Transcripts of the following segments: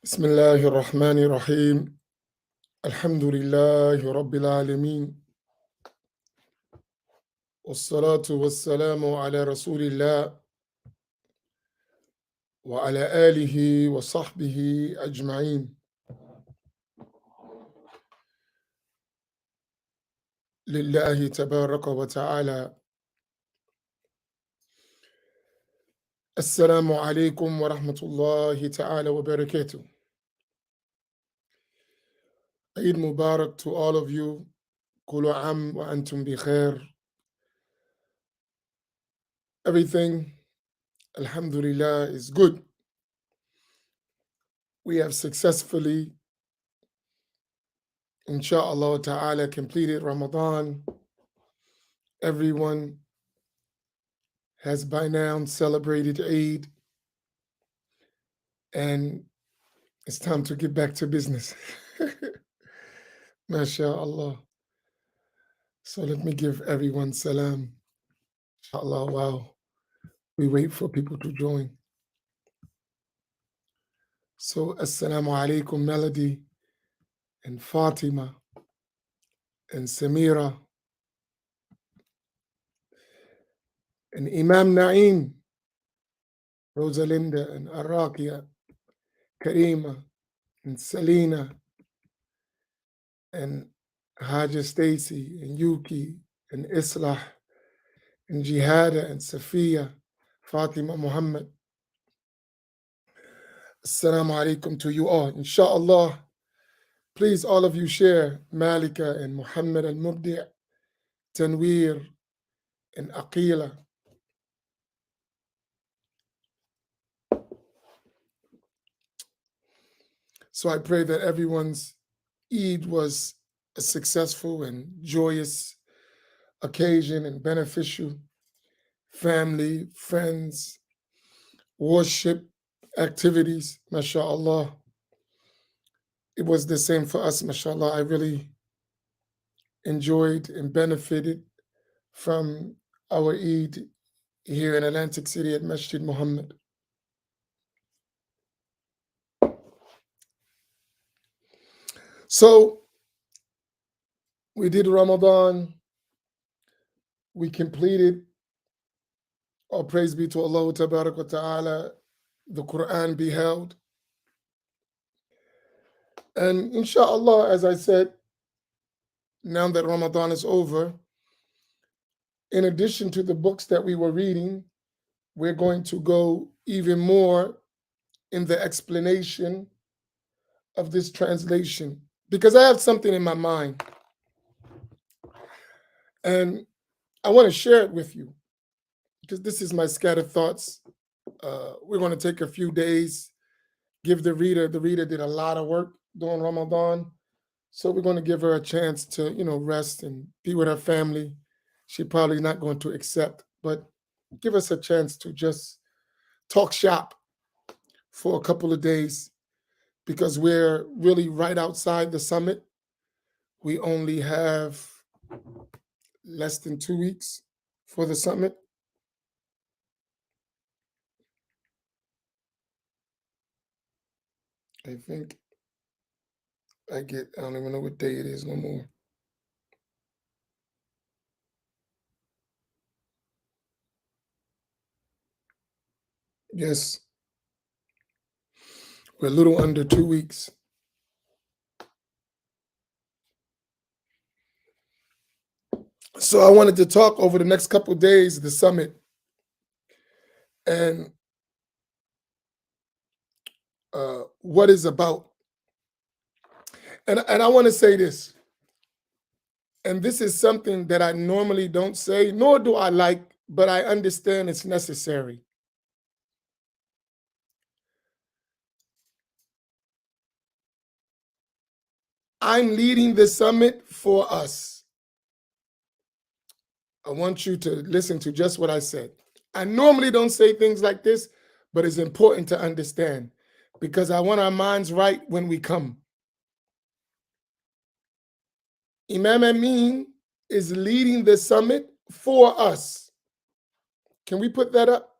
بسم الله الرحمن الرحيم. الحمد لله رب العالمين، والصلاة والسلام على رسول الله وعلى آله وصحبه أجمعين. لله تبارك وتعالى. السلام عليكم ورحمة الله تعالى وبركاته. Eid Mubarak to all of you. كل عام وأنتم بخير. Everything, alhamdulillah, is good. We have successfully, inshallah ta'ala, completed Ramadan. Everyone has by now celebrated Eid, and it's time to get back to business. MashaAllah. So let me give everyone salam. Inshallah, wow. We wait for people to join. So, Assalamu alaikum, Melody, and Fatima, and Samira, and Imam Naeem, Rosalinda, and Arakia, Karima, and Selena, and Haja Stacy, and Yuki, and Islah, and Jihada, and Safiya, Fatima Muhammad. Assalamu alaikum to you all. Inshallah, please all of you share Malika and Muhammad al-Mubdi', Tanweer, and Aqila. So I pray that everyone's Eid was a successful and joyous occasion and beneficial. Family, friends, worship, activities, mashallah. It was the same for us, mashallah. I really enjoyed and benefited from our Eid here in Atlantic City at Masjid Muhammad. So we did Ramadan. We completed, all praise be to Allah Tabarak wa Ta'ala, the Quran beheld. And inshallah, as I said, now that Ramadan is over, in addition to the books that we were reading, we're going to go even more in the explanation of this translation, because I have something in my mind and I want to share it with you, because this is my scattered thoughts. We're going to take a few days, give the reader did a lot of work during Ramadan. So we're going to give her a chance to, rest and be with her family. She probably not going to accept, but give us a chance to just talk shop for a couple of days, because we're really right outside the summit. We only have less than 2 weeks for the summit. I think I don't even know what day it is no more. Yes, we're a little under 2 weeks. So I wanted to talk over the next couple of days, the summit, and what it's about. And I want to say this, and this is something that I normally don't say, nor do I like, but I understand it's necessary. I'm leading the summit for us. I want you to listen to just what I said. I normally don't say things like this, but it's important to understand, because I want our minds right when we come. Imam Amin is leading the summit for us. Can we put that up?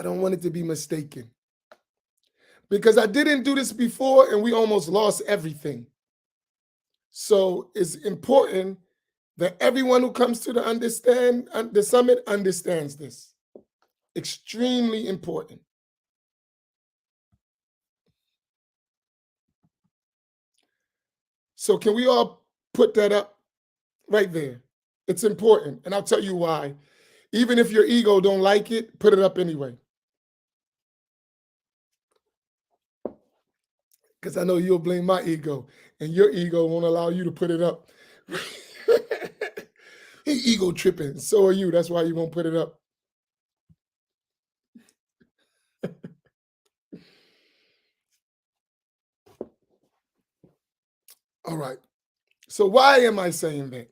I don't want it to be mistaken. because I didn't do this before and we almost lost everything. So it's important that everyone who comes to the summit understands this. Extremely important. So can we all put that up right there? It's important, and I'll tell you why. Even if your ego don't like it, put it up anyway. Because I know you'll blame my ego, and your ego won't allow you to put it up. He ego tripping. So are you. That's why you won't put it up. All right. So why am I saying that?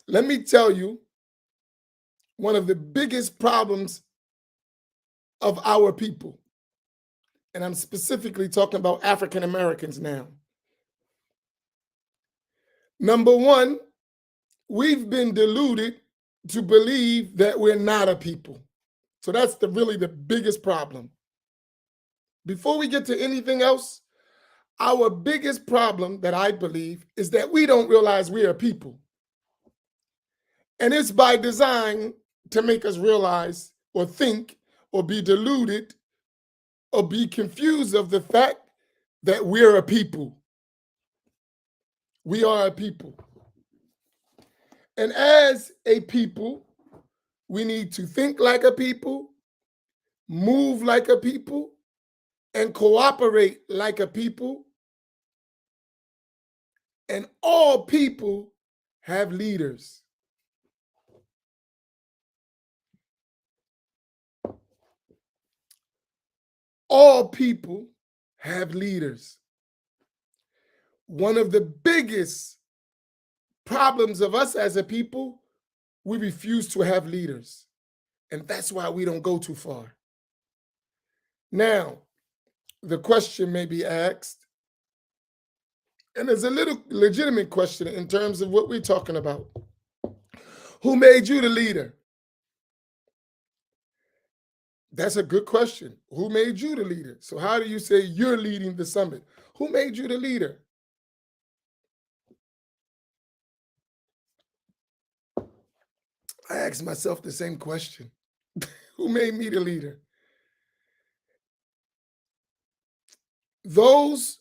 Let me tell you one of the biggest problems of our people, and I'm specifically talking about African Americans now. Number one, we've been deluded to believe that we're not a people. So that's really the biggest problem. Before we get to anything else, our biggest problem that I believe is that we don't realize we are people. And it's by design to make us realize or think or be deluded or be confused of the fact that we're a people. We are a people. And as a people, we need to think like a people, move like a people, and cooperate like a people. And all people have leaders. All people have leaders. One of the biggest problems of us as a people, we refuse to have leaders. And that's why we don't go too far. Now, the question may be asked, and it's a little legitimate question in terms of what we're talking about. Who made you the leader? That's a good question. Who made you the leader? So how do you say you're leading the summit? Who made you the leader? I asked myself the same question. Who made me the leader? Those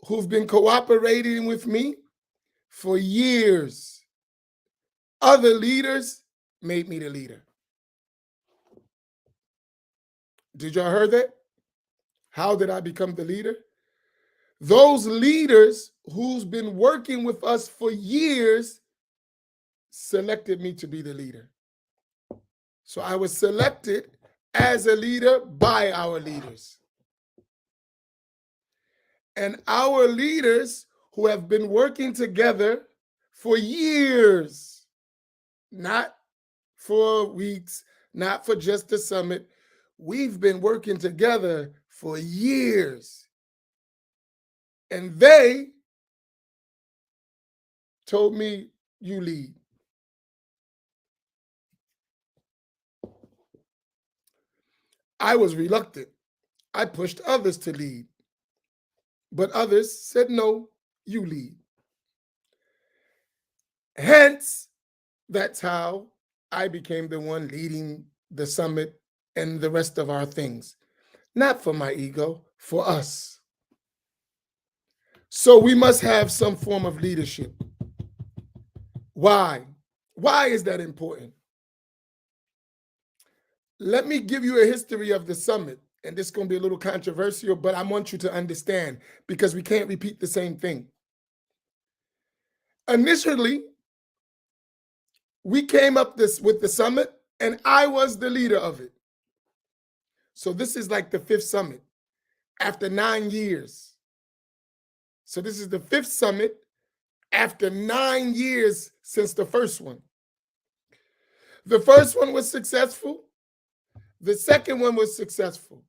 who've been cooperating with me for years. Other leaders made me the leader. Did y'all hear that? How did I become the leader? Those leaders who's been working with us for years selected me to be the leader. So I was selected as a leader by our leaders. And our leaders who have been working together for years, not for weeks, not for just the summit. We've been working together for years. And they told me, you lead. I was reluctant. I pushed others to lead. But others said, no, you lead. Hence, that's how I became the one leading the summit and the rest of our things. Not for my ego, for us. So we must have some form of leadership. Why? Why is that important? Let me give you a history of the summit. And this is going to be a little controversial, but I want you to understand because we can't repeat the same thing. Initially, we came up with the summit, and I was the leader of it. So this is like the 5th summit after 9 years. So this is the 5th summit after 9 years since the first one. The first one was successful. The second one was successful.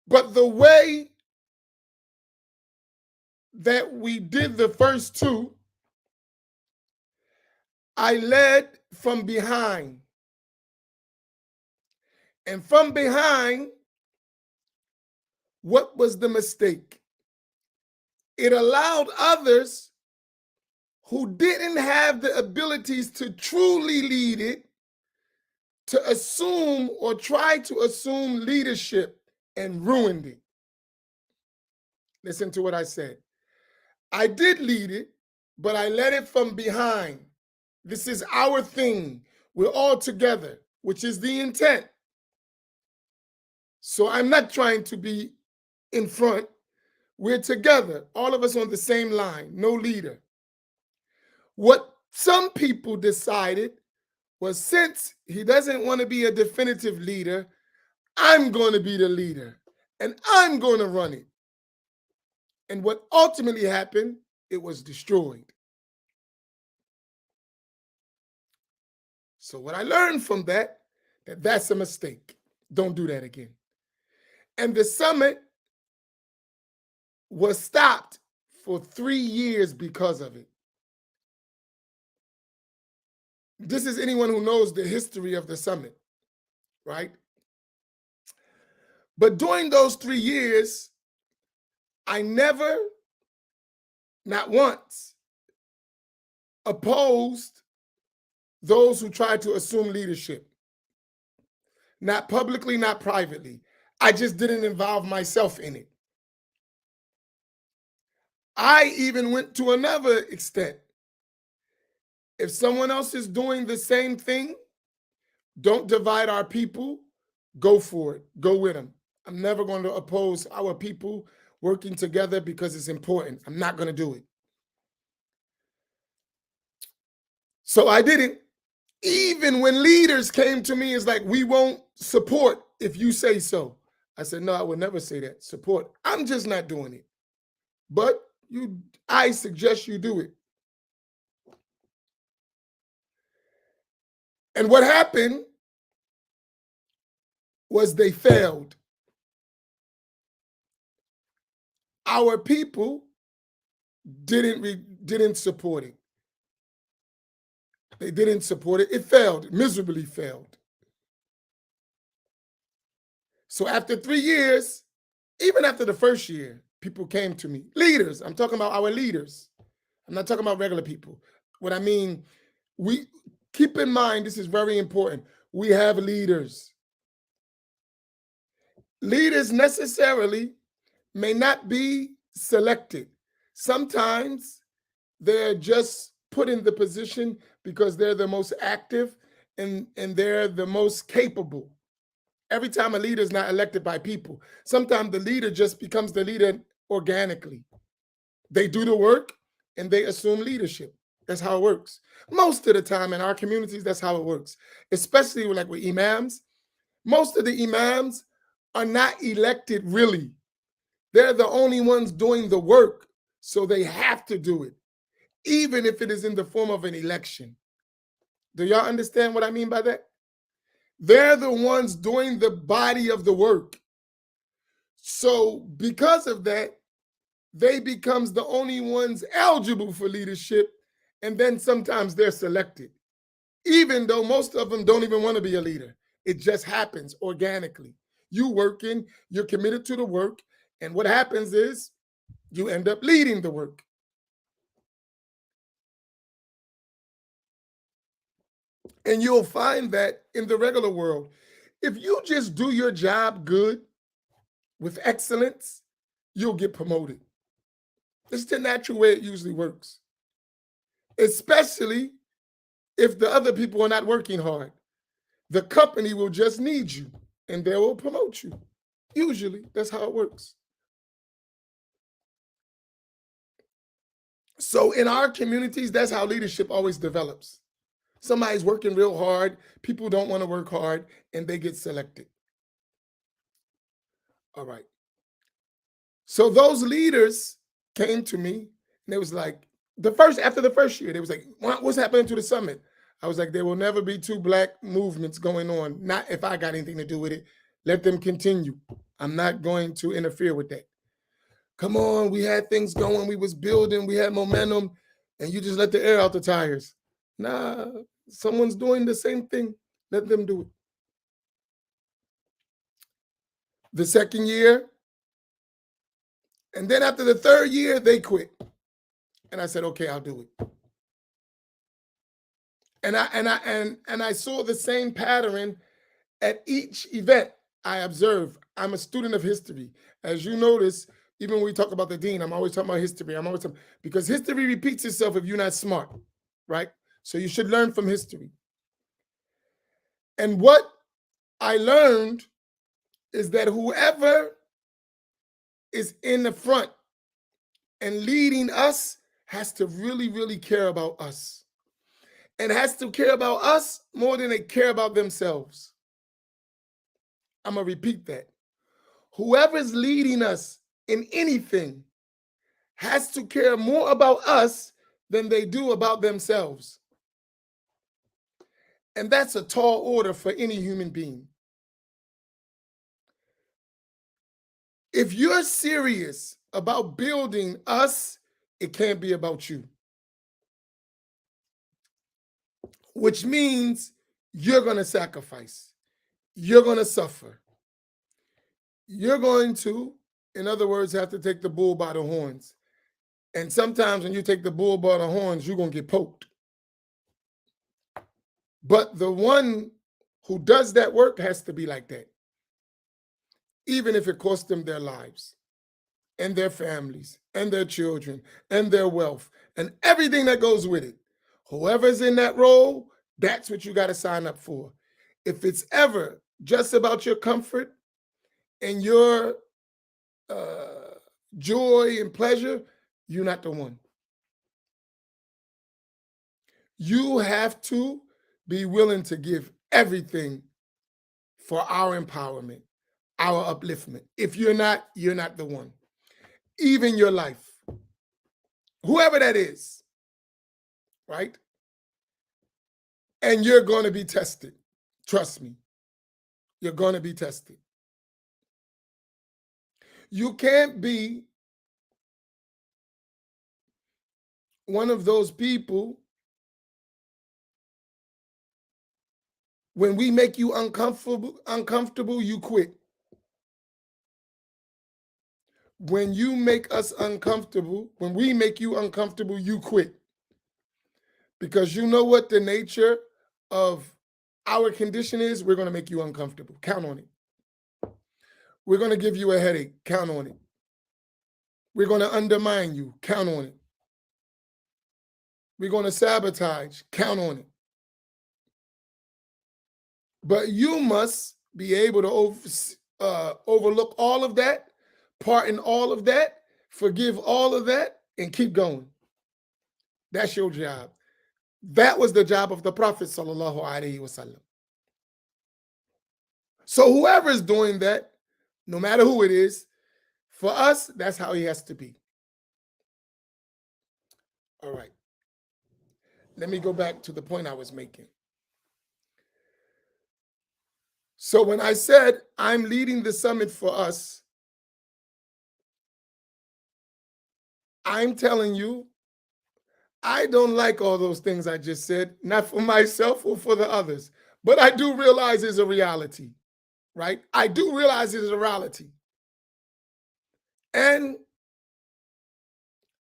But the way that we did the first two, I led from behind. And from behind, What was the mistake? It allowed others who didn't have the abilities to truly lead it to assume or try to assume leadership and ruined it. Listen to what I said. I did lead it, but I led it from behind. This is our thing. We're all together, which is the intent. So I'm not trying to be in front. We're together, all of us on the same line, no leader. What some people decided was, since he doesn't want to be a definitive leader, I'm going to be the leader and I'm going to run it. And what ultimately happened, it was destroyed. So what I learned from that that's a mistake. Don't do that again. And the summit was stopped for 3 years because of it. This is anyone who knows the history of the summit, right? But during those 3 years, I never, not once, opposed those who tried to assume leadership. Not publicly, not privately. I just didn't involve myself in it. I even went to another extent. If someone else is doing the same thing, don't divide our people, go for it, go with them. I'm never going to oppose our people working together because it's important. I'm not going to do it. So I didn't. Even when leaders came to me, it's like, we won't support if you say so. I said, no, I would never say that. Support. I'm just not doing it. But I suggest you do it. And what happened was they failed. Our people didn't support it. They didn't support it. It failed, miserably failed. So after 3 years, even after the first year, people came to me. Leaders, I'm talking about our leaders. I'm not talking about regular people. What I mean, we keep in mind, this is very important. We have leaders. Leaders necessarily may not be selected. Sometimes they're just put in the position because they're the most active and they're the most capable. Every time a leader is not elected by people, sometimes the leader just becomes the leader organically. They do the work and they assume leadership. That's how it works. Most of the time in our communities, that's how it works. Especially like with imams. Most of the imams are not elected really. They're the only ones doing the work, so they have to do it, even if it is in the form of an election. Do y'all understand what I mean by that? They're the ones doing the body of the work. So because of that, they becomes the only ones eligible for leadership, and then sometimes they're selected, even though most of them don't even want to be a leader. It just happens organically. You working, you're committed to the work, and what happens is you end up leading the work. And you'll find that in the regular world, if you just do your job good with excellence, you'll get promoted. It's the natural way it usually works, especially if the other people are not working hard. The company will just need you and they will promote you. Usually, that's how it works. So in our communities, that's how leadership always develops. Somebody's working real hard, people don't want to work hard, and they get selected. All right. So those leaders came to me and they was like, after the first year, they was like, what's happening to the summit? I was like, there will never be two black movements going on. Not if I got anything to do with it. Let them continue. I'm not going to interfere with that. Come on, we had things going, we was building, we had momentum, and you just let the air out the tires. Nah, someone's doing the same thing. Let them do it. The second year, And then after the third year, they quit. And I said, okay, I'll do it. And I saw the same pattern at each event I observed. I'm a student of history. As you notice, even when we talk about the dean, I'm always talking about history. I'm always talking, because history repeats itself if you're not smart, right? So you should learn from history. And what I learned is that whoever is in the front and leading us has to really, really care about us. And has to care about us more than they care about themselves. I'm going to repeat that. Whoever's leading us in anything has to care more about us than they do about themselves. And that's a tall order for any human being. If you're serious about building us, it can't be about you. Which means you're going to sacrifice. You're going to suffer. You're going to, in other words, have to take the bull by the horns. And sometimes when you take the bull by the horns, you're going to get poked. But the one who does that work has to be like that, even if it costs them their lives and their families and their children and their wealth and everything that goes with it. Whoever's in that role, that's what you got to sign up for. If it's ever just about your comfort and your joy and pleasure, you're not the one. You have to be willing to give everything for our empowerment, our upliftment. If you're not the one. Even your life, whoever that is, right? And you're going to be tested. Trust me, you're going to be tested. You can't be one of those people when we make you uncomfortable, you quit. When you make us uncomfortable, when we make you uncomfortable, you quit. Because you know what the nature of our condition is? We're going to make you uncomfortable. Count on it. We're going to give you a headache. Count on it. We're going to undermine you. Count on it. We're going to sabotage. Count on it. But you must be able to overlook all of that, pardon all of that, forgive all of that, and keep going. That's your job. That was the job of the Prophet sallallahu alaihi wasallam. So whoever is doing that, no matter who it is, for us, that's how he has to be. All right. Let me go back to the point I was making. So when I said I'm leading the summit for us, I'm telling you, I don't like all those things I just said, not for myself or for the others, but I do realize it's a reality, right? I do realize it's a reality. And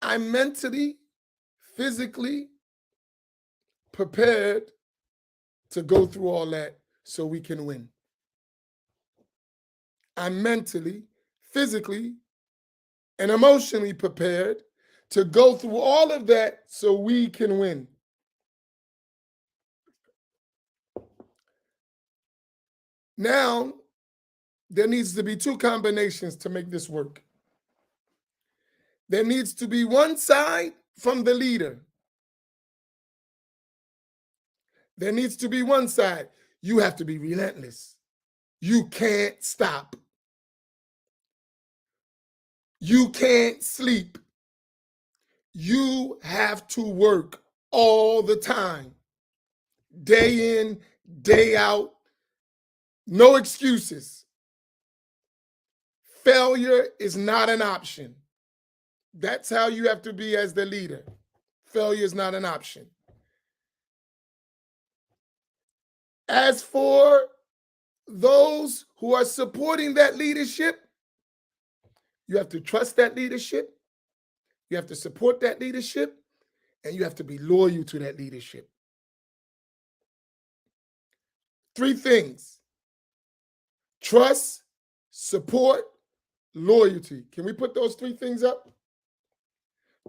I'm mentally, physically prepared to go through all that so we can win. I'm mentally, physically, and emotionally prepared to go through all of that so we can win. Now, there needs to be two combinations to make this work. There needs to be one side from the leader. There needs to be one side. You have to be relentless. You can't stop. You can't sleep. You have to work all the time, day in, day out, no excuses. Failure is not an option. That's how you have to be as the leader. Failure is not an option. As for those who are supporting that leadership, You have to trust that leadership. You have to support that leadership, and you have to be loyal to that leadership. 3 things: trust, support, loyalty. Can we put those 3 things up?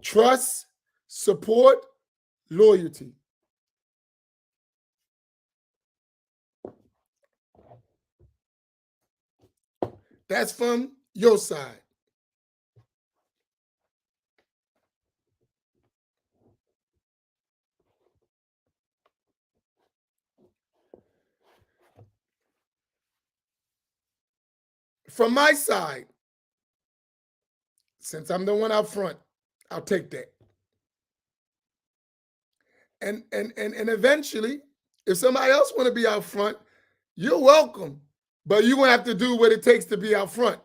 Trust, support, loyalty. That's from your side. From my side, since I'm the one out front, I'll take that. And eventually, if somebody else want to be out front, you're welcome. But you're gonna have to do what it takes to be out front.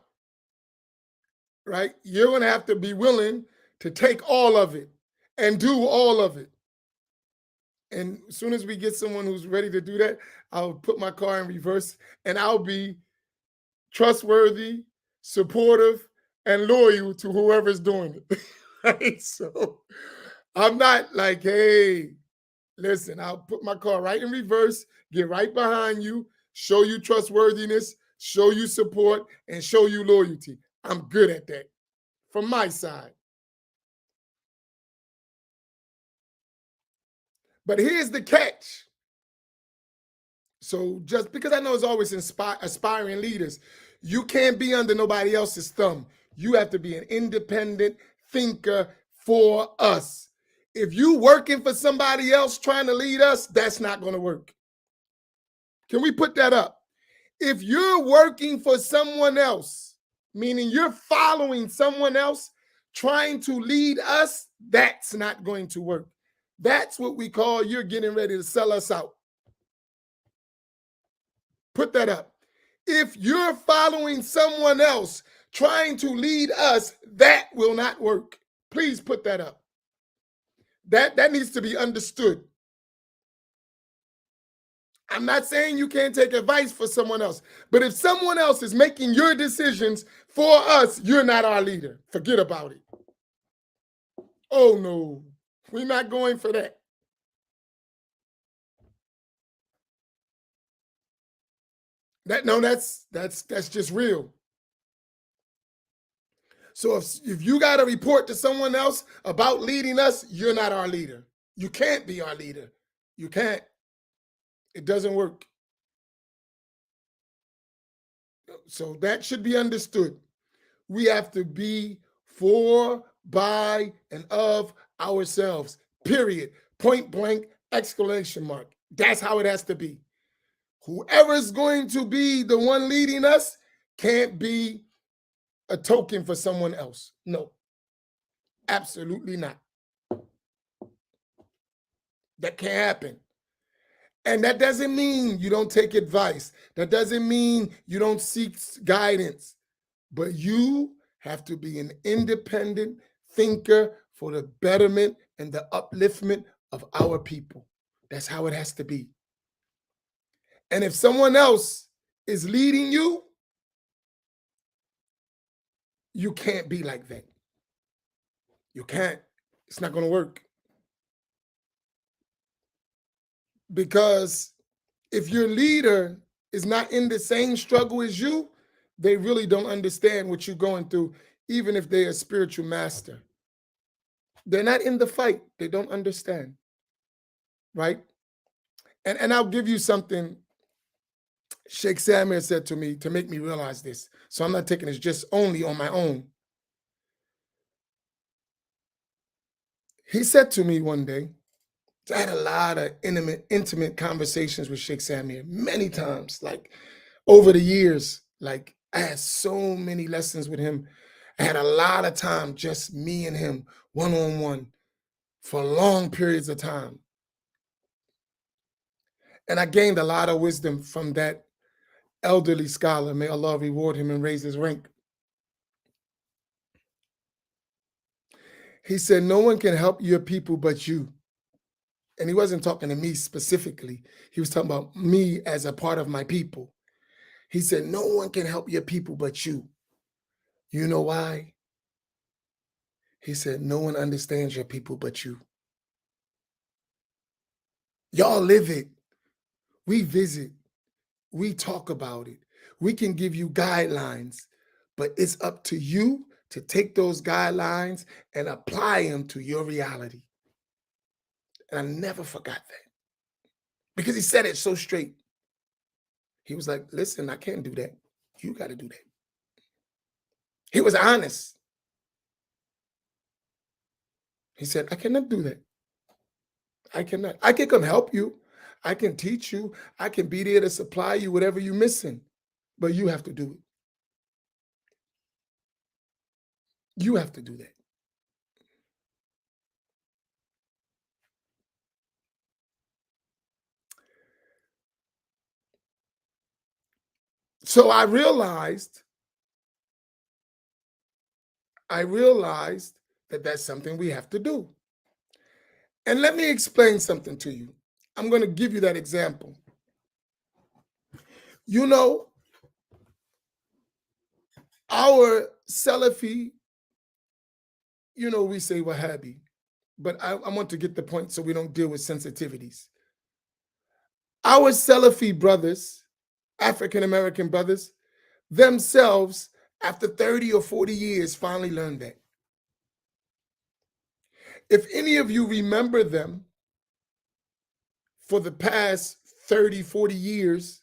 Right? You're gonna have to be willing to take all of it and do all of it. And as soon as we get someone who's ready to do that, I'll put my car in reverse and I'll be trustworthy, supportive, and loyal to whoever's doing it. Right? So I'm not like, hey, listen, I'll put my car right in reverse, get right behind you, show you trustworthiness, show you support, and show you loyalty. I'm good at that from my side. But here's the catch. So just because I know it's always aspiring leaders, you can't be under nobody else's thumb. You have to be an independent thinker for us. If you working for somebody else trying to lead us, that's not going to work. Can we put that up? If you're working for someone else, meaning you're following someone else trying to lead us, that's not going to work. That's what we call you're getting ready to sell us out. Put that up. If you're following someone else trying to lead us, that will not work. Please put that up. That needs to be understood. I'm not saying you can't take advice for someone else, but if someone else is making your decisions for us, you're not our leader. Forget about it. Oh no, we're not going for that. That's just real. So if you got to report to someone else about leading us, you're not our leader. You can't be our leader. You can't. It doesn't work. So that should be understood. We have to be for, by, and of ourselves. Period. Point blank, exclamation mark. That's how it has to be. Whoever's going to be the one leading us can't be a token for someone else. No, absolutely not. That can't happen. And that doesn't mean you don't take advice. That doesn't mean you don't seek guidance. But you have to be an independent thinker for the betterment and the upliftment of our people. That's how it has to be. And if someone else is leading you, you can't be like that. You can't. It's not going to work. Because if your leader is not in the same struggle as you, they really don't understand what you're going through, even if they're a spiritual master. They're not in the fight. They don't understand. Right? And I'll give you something Sheikh Samir said to me to make me realize this. So I'm not taking this just only on my own. He said to me one day, I had a lot of intimate conversations with Sheikh Samir many times, like over the years. Like I had so many lessons with him. I had a lot of time, just me and him, one-on-one, for long periods of time. And I gained a lot of wisdom from that elderly scholar. May Allah reward him and raise his rank. He said, no one can help your people but you. And he wasn't talking to me specifically. He was talking about me as a part of my people. He said, no one can help your people but you. You know why? He said, no one understands your people but you. Y'all live it. We visit. We talk about it. We can give you guidelines, but it's up to you to take those guidelines and apply them to your reality. And I never forgot that because he said it so straight. He was like, listen, I can't do that. You got to do that. He was honest. He said, I cannot do that. I cannot. I can come help you. I can teach you. I can be there to supply you whatever you're missing, but you have to do it. You have to do that. So I realized that that's something we have to do. And let me explain something to you. I'm going to give you that example. You know, our Salafi, we say Wahhabi, but I want to get the point so we don't deal with sensitivities. Our Salafi brothers, African American brothers, themselves, after 30 or 40 years, finally learned that. If any of you remember them for the past 30, 40 years,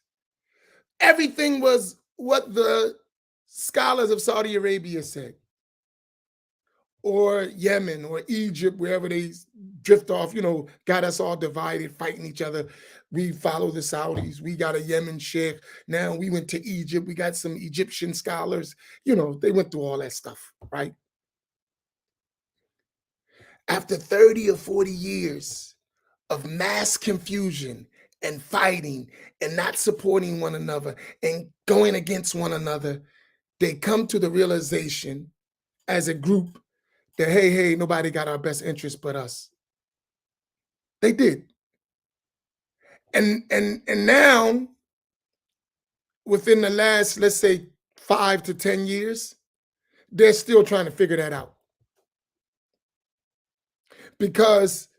everything was what the scholars of Saudi Arabia said, or Yemen, or Egypt, wherever they drift off, got us all divided, fighting each other. We follow the Saudis. We got a Yemen sheikh. Now we went to Egypt. We got some Egyptian scholars. They went through all that stuff, right? After 30 or 40 years of mass confusion and fighting and not supporting one another and going against one another, they come to the realization as a group that, hey, nobody got our best interest but us. They did. And now, within the last, let's say, 5 to 10 years, they're still trying to figure that out. Because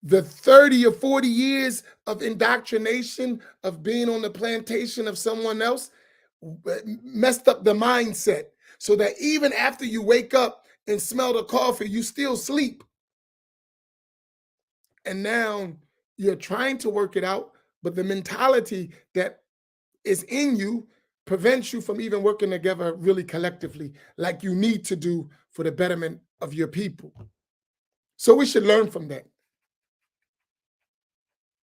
the 30 or 40 years of indoctrination, of being on the plantation of someone else, messed up the mindset, so that even after you wake up and smell the coffee, you still sleep. And now you're trying to work it out, but the mentality that is in you prevents you from even working together really collectively like you need to do for the betterment of your people. So we should learn from that.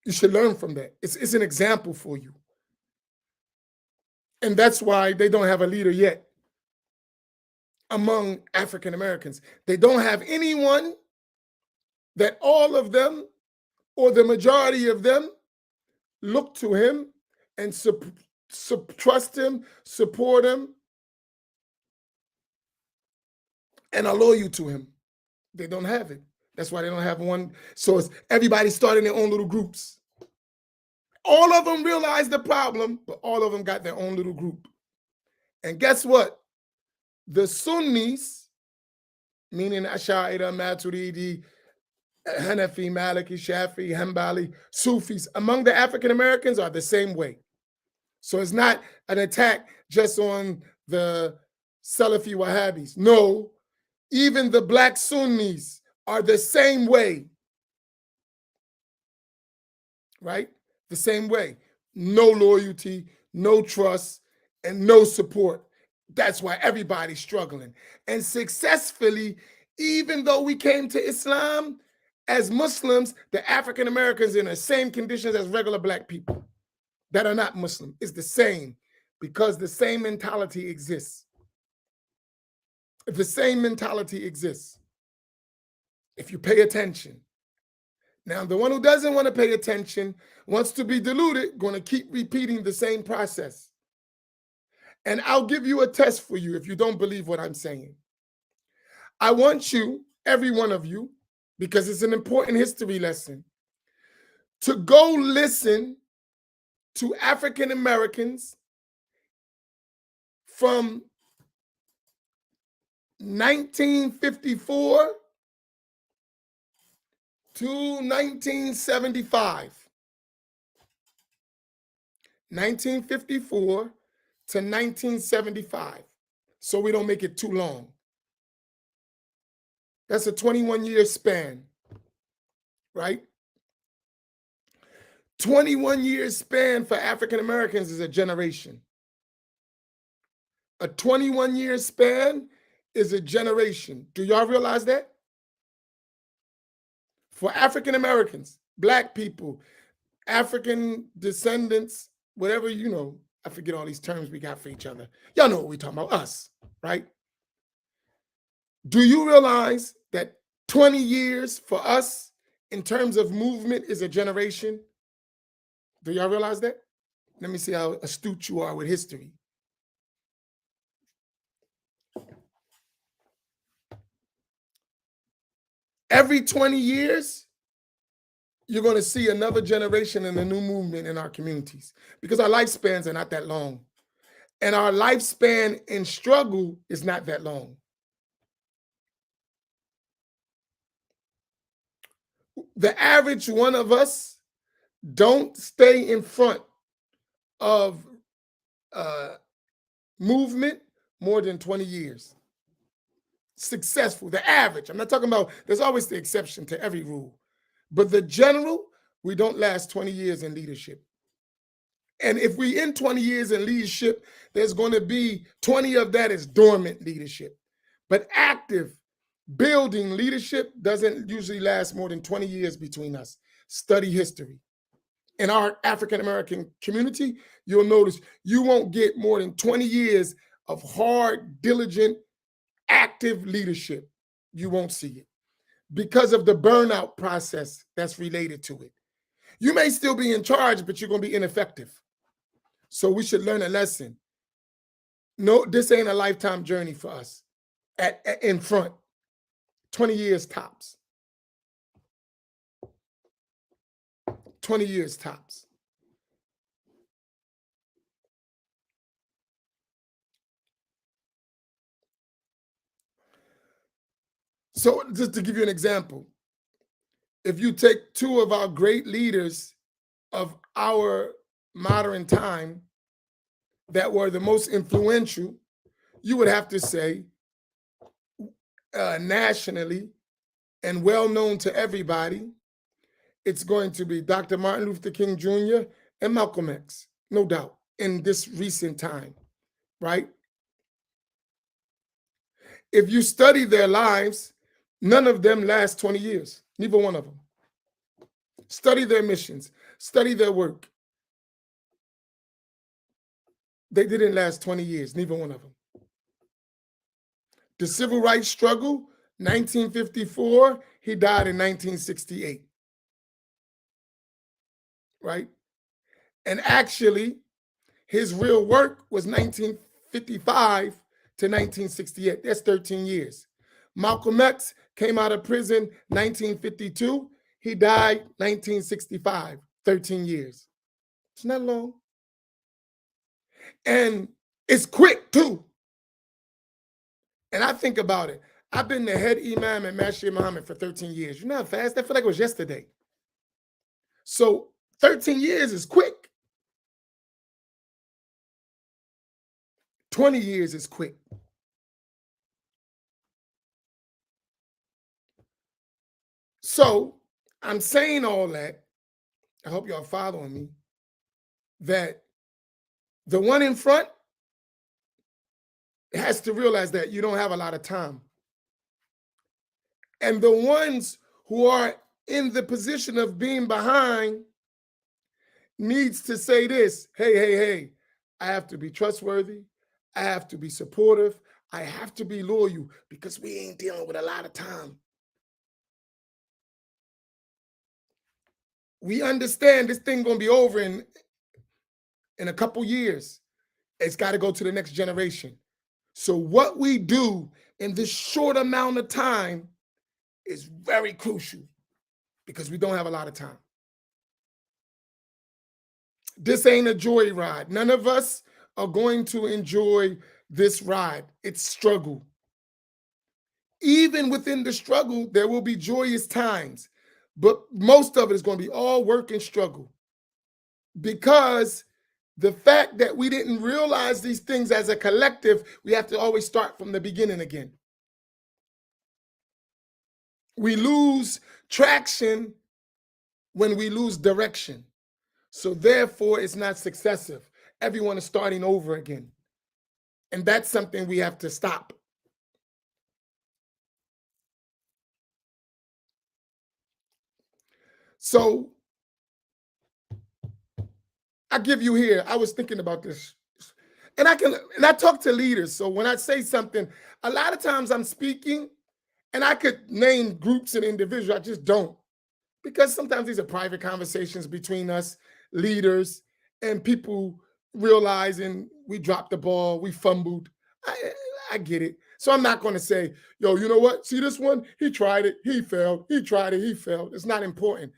You should learn from that. It's an example for you. And that's why they don't have a leader yet among African Americans. They don't have anyone that all of them, or the majority of them, look to him and trust him, support him, and are loyal to him. They don't have it. That's why they don't have one. So it's everybody starting their own little groups. All of them realized the problem, but all of them got their own little group. And guess what? The Sunnis, meaning Ash'ari, Maturidi, Hanafi, Maliki, Shafi, Hanbali, Sufis, among the African Americans are the same way. So it's not an attack just on the Salafi Wahhabis. No, even the black Sunnis are the same way. Right? The same way. No loyalty, no trust, and no support. That's why everybody's struggling. And successfully, even though we came to Islam, as Muslims, the African Americans are in the same conditions as regular black people that are not Muslim. It's the same, because the same mentality exists. The same mentality exists if you pay attention. Now, the one who doesn't want to pay attention, wants to be deluded, going to keep repeating the same process. And I'll give you a test for you if you don't believe what I'm saying. I want you, every one of you, because it's an important history lesson, to go listen to African Americans from 1954 to 1975. 1954 to 1975. So we don't make it too long. That's a 21-year span, right? 21-year span for African Americans is a generation. A 21-year span is a generation. Do y'all realize that? For African Americans, Black people, African descendants, whatever, I forget all these terms we got for each other. Y'all know what we're talking about, us, right? Do you realize that 20 years for us in terms of movement is a generation? Do y'all realize that? Let me see how astute you are with history. Every 20 years, you're going to see another generation and a new movement in our communities because our lifespans are not that long. And our lifespan in struggle is not that long. The average one of us don't stay in front of movement more than 20 years. Successful, the average. I'm not talking about, there's always the exception to every rule. But the general, we don't last 20 years in leadership. And if we in 20 years in leadership, there's going to be 20 of that is dormant leadership. But active building leadership doesn't usually last more than 20 years between us. Study history. In our African American community, you'll notice you won't get more than 20 years of hard, diligent, active leadership. You won't see it because of the burnout process that's related to it. You may still be in charge, but you're going to be ineffective. So we should learn a lesson. No, this ain't a lifetime journey for us. In front, 20 years tops. 20 years tops. So just to give you an example, if you take two of our great leaders of our modern time that were the most influential, you would have to say nationally and well known to everybody, it's going to be Dr. Martin Luther King Jr. and Malcolm X, no doubt, in this recent time, right? If you study their lives, none of them last 20 years, neither one of them. Study their missions, study their work. They didn't last 20 years, neither one of them. The civil rights struggle, 1954, he died in 1968, right? And actually, his real work was 1955 to 1968. That's 13 years. Malcolm X came out of prison 1952. He died 1965, 13 years. It's not long. And it's quick too. And I think about it. I've been the head imam at Masjid Muhammad for 13 years. You know how fast? I feel like it was yesterday. So 13 years is quick. 20 years is quick. So I'm saying all that, I hope y'all following me, that the one in front has to realize that you don't have a lot of time. And the ones who are in the position of being behind needs to say this, hey, I have to be trustworthy. I have to be supportive. I have to be loyal because we ain't dealing with a lot of time. We understand this thing gonna be over in a couple years. It's got to go to the next generation. So what we do in this short amount of time is very crucial because we don't have a lot of time. This ain't a joyride. None of us are going to enjoy this ride. It's struggle. Even within the struggle, there will be joyous times, but most of it is going to be all work and struggle, because the fact that we didn't realize these things as a collective, we have to always start from the beginning again. We lose traction when we lose direction. So therefore, it's not successive. Everyone is starting over again. And that's something we have to stop. So I give you here, I was thinking about this. And I talk to leaders. So when I say something, a lot of times I'm speaking and I could name groups and individuals. I just don't. Because sometimes these are private conversations between us leaders and people realizing we dropped the ball, we fumbled. I, I get it. So I'm not going to say, yo, you know what? See this one? He tried it, he failed. He tried it, he failed. It's not important,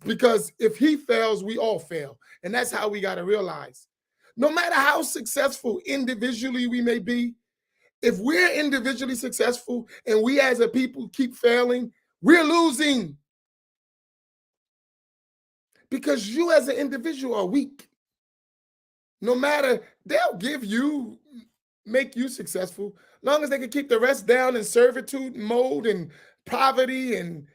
because if he fails, we all fail. And that's how we got to realize. No matter how successful individually we may be, if we're individually successful and we as a people keep failing, we're losing. Because you as an individual are weak. No matter, they'll make you successful, long as they can keep the rest down in servitude, mold, and poverty and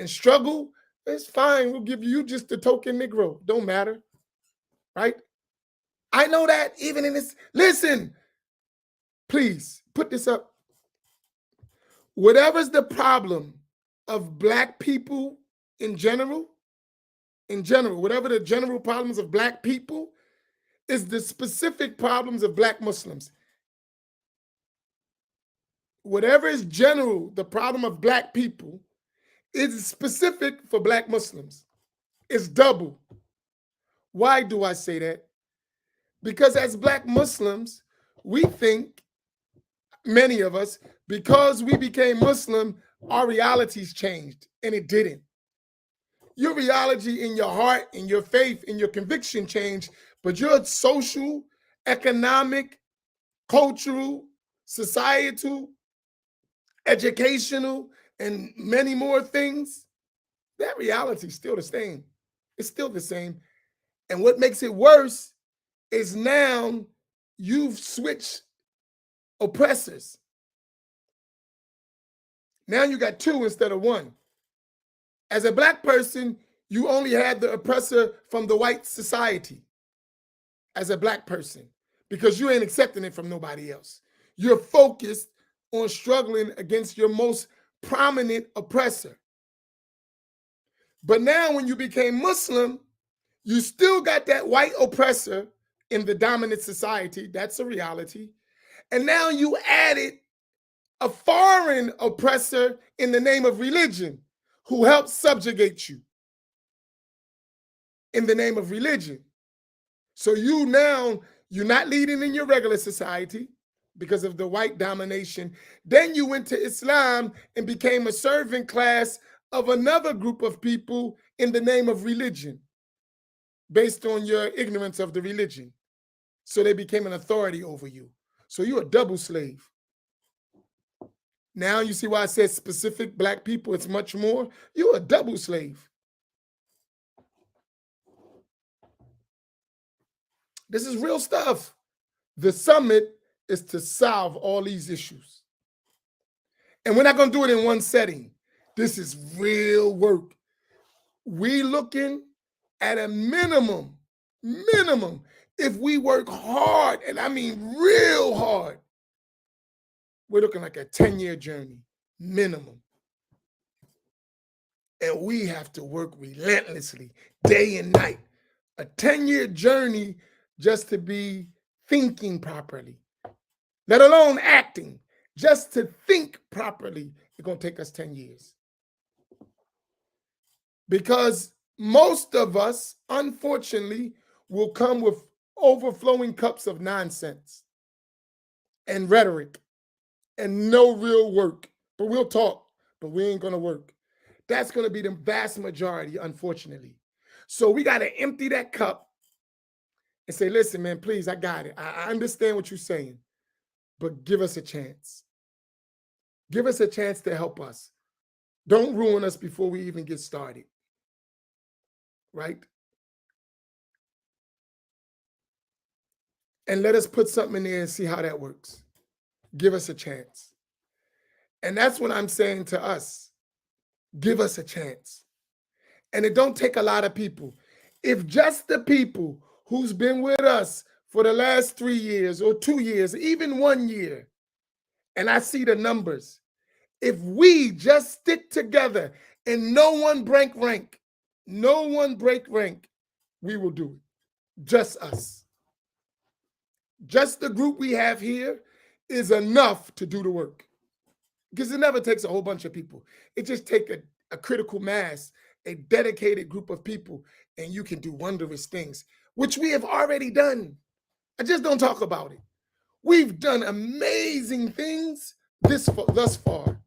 struggle. It's fine. We'll give you just the token Negro. Don't matter, right? I know that even in this. Listen, please put this up. Whatever's the problem of Black people in general, whatever the general problems of Black people, is the specific problems of Black Muslims. Whatever is general, the problem of Black people, is specific for Black Muslims. It's double. Why do I say that? Because as Black Muslims, we think, many of us, because we became Muslim, our realities changed, and it didn't. Your reality in your heart, in your faith, in your conviction changed, but your social, economic, cultural, societal, educational, and many more things, that reality is still the same. It's still the same. And what makes it worse is now you've switched oppressors. Now you got two instead of one. As a Black person, you only had the oppressor from the white society as a Black person, because you ain't accepting it from nobody else. You're focused on struggling against your most prominent oppressor. But now when you became Muslim, you still got that white oppressor in the dominant society. That's a reality. And now you added a foreign oppressor in the name of religion who helps subjugate you in the name of religion. So you're not leading in your regular society because of the white domination. Then you went to Islam and became a servant class of another group of people in the name of religion, based on your ignorance of the religion. So they became an authority over you. So you're a double slave. Now you see why I said specific Black people, it's much more. You're a double slave. This is real stuff. The summit is to solve all these issues. And we're not going to do it in one setting. This is real work. We looking at a minimum, if we work hard, and I mean real hard, we're looking like a 10-year journey, minimum. And we have to work relentlessly, day and night. A 10-year journey just to be thinking properly, let alone acting. Just to think properly, it's going to take us 10 years. Because most of us, unfortunately, will come with overflowing cups of nonsense and rhetoric and no real work. But we'll talk, but we ain't going to work. That's going to be the vast majority, unfortunately. So we got to empty that cup and say, listen, man, please, I got it. I understand what you're saying, but give us a chance. Give us a chance to help us. Don't ruin us before we even get started, right? And let us put something in there and see how that works. Give us a chance. And that's what I'm saying to us. Give us a chance. And it don't take a lot of people. If just the people who's been with us for the last 3 years or 2 years, even 1 year, and I see the numbers, if we just stick together and no one break rank, we will do it. Just us. Just the group we have here is enough to do the work. Because it never takes a whole bunch of people. It just takes a critical mass, a dedicated group of people, and you can do wondrous things, which we have already done. I just don't talk about it. We've done amazing things thus far.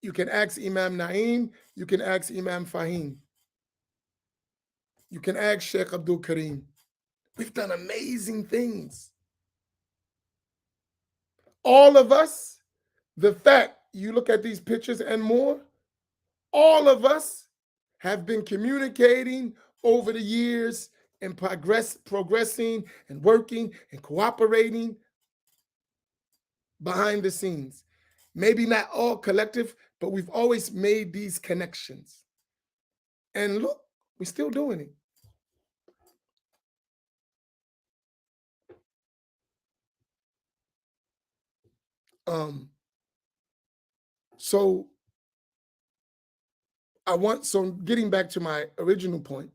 You can ask Imam Naim, you can ask Imam Fahim, you can ask Sheikh Abdul Karim. We've done amazing things. All of us, the fact you look at these pictures and more, all of us have been communicating over the years and progressing and working and cooperating behind the scenes. Maybe not all collective, but we've always made these connections. And look, we're still doing it. So getting back to my original point.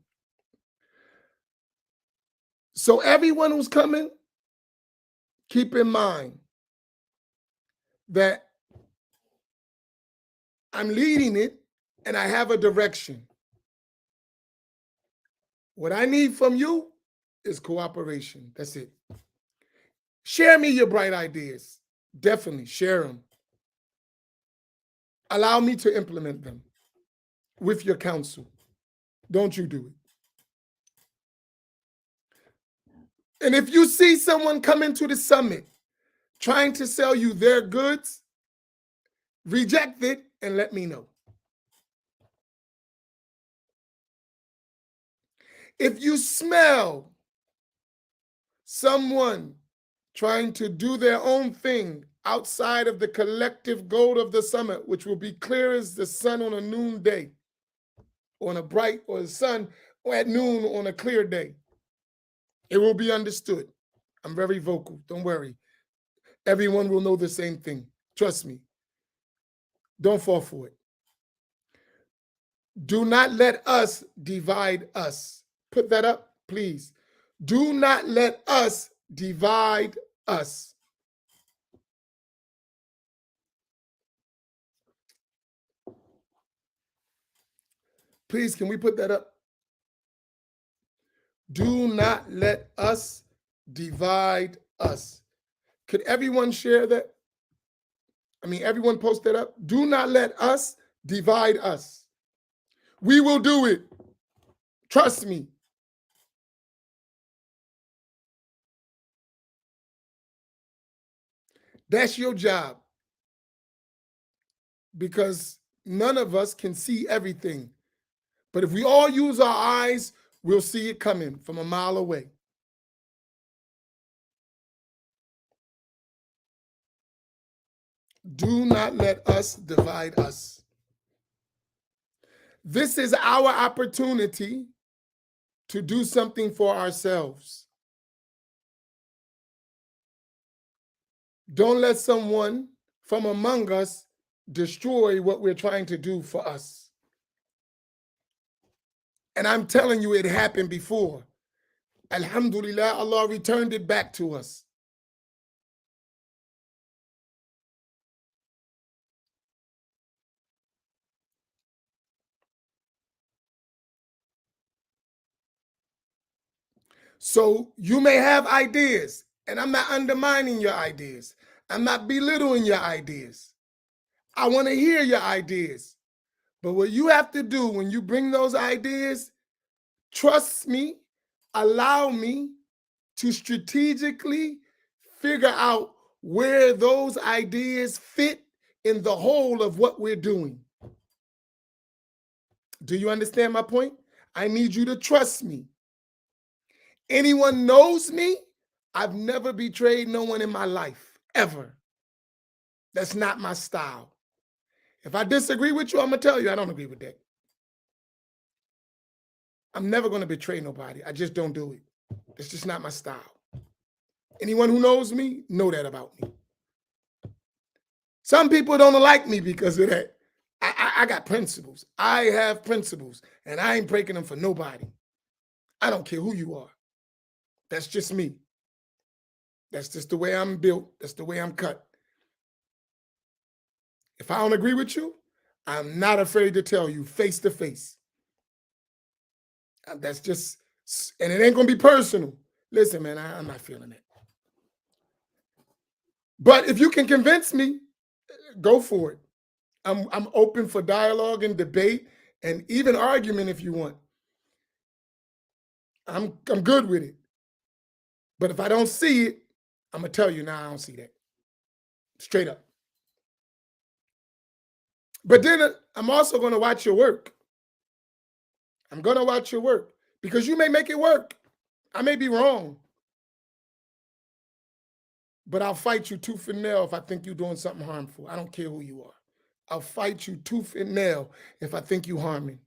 So everyone who's coming, keep in mind that I'm leading it and I have a direction. What I need from you is cooperation. That's it. Share me your bright ideas. Definitely share them. Allow me to implement them with your counsel. Don't you do it. And if you see someone coming to the summit trying to sell you their goods, reject it and let me know. If you smell someone trying to do their own thing outside of the collective goal of the summit, which will be clear as the sun on a noonday, on a bright, or the sun or at noon on a clear day, it will be understood. I'm very vocal. Don't worry. Everyone will know the same thing. Trust me. Don't fall for it. Do not let us divide us. Put that up, please. Do not let us divide us. Please, can we put that up? Do not let us divide us. Could everyone share that? Everyone post that up. Do not let us divide us. We will do it. Trust me. That's your job. Because none of us can see everything. But if we all use our eyes, we'll see it coming from a mile away. Do not let us divide us. This is our opportunity to do something for ourselves. Don't let someone from among us destroy what we're trying to do for us. And I'm telling you, it happened before. Alhamdulillah, Allah returned it back to us. So you may have ideas, and I'm not undermining your ideas. I'm not belittling your ideas. I want to hear your ideas. But what you have to do when you bring those ideas, trust me, allow me to strategically figure out where those ideas fit in the whole of what we're doing. Do you understand my point? I need you to trust me. Anyone knows me, I've never betrayed no one in my life, ever. That's not my style. If I disagree with you, I'm going to tell you I don't agree with that. I'm never going to betray nobody. I just don't do it. It's just not my style. Anyone who knows me know that about me. Some people don't like me because of that. I got principles. I have principles, and I ain't breaking them for nobody. I don't care who you are. That's just me. That's just the way I'm built. That's the way I'm cut. If I don't agree with you, I'm not afraid to tell you face to face. That's just, and it ain't going to be personal. Listen, man, I'm not feeling it. But if you can convince me, go for it. I'm open for dialogue and debate and even argument if you want. I'm good with it. But if I don't see it, I'm going to tell you, now I don't see that. Straight up. But then I'm also going to watch your work. I'm going to watch your work because you may make it work. I may be wrong. But I'll fight you tooth and nail if I think you're doing something harmful. I don't care who you are. I'll fight you tooth and nail if I think you're harming.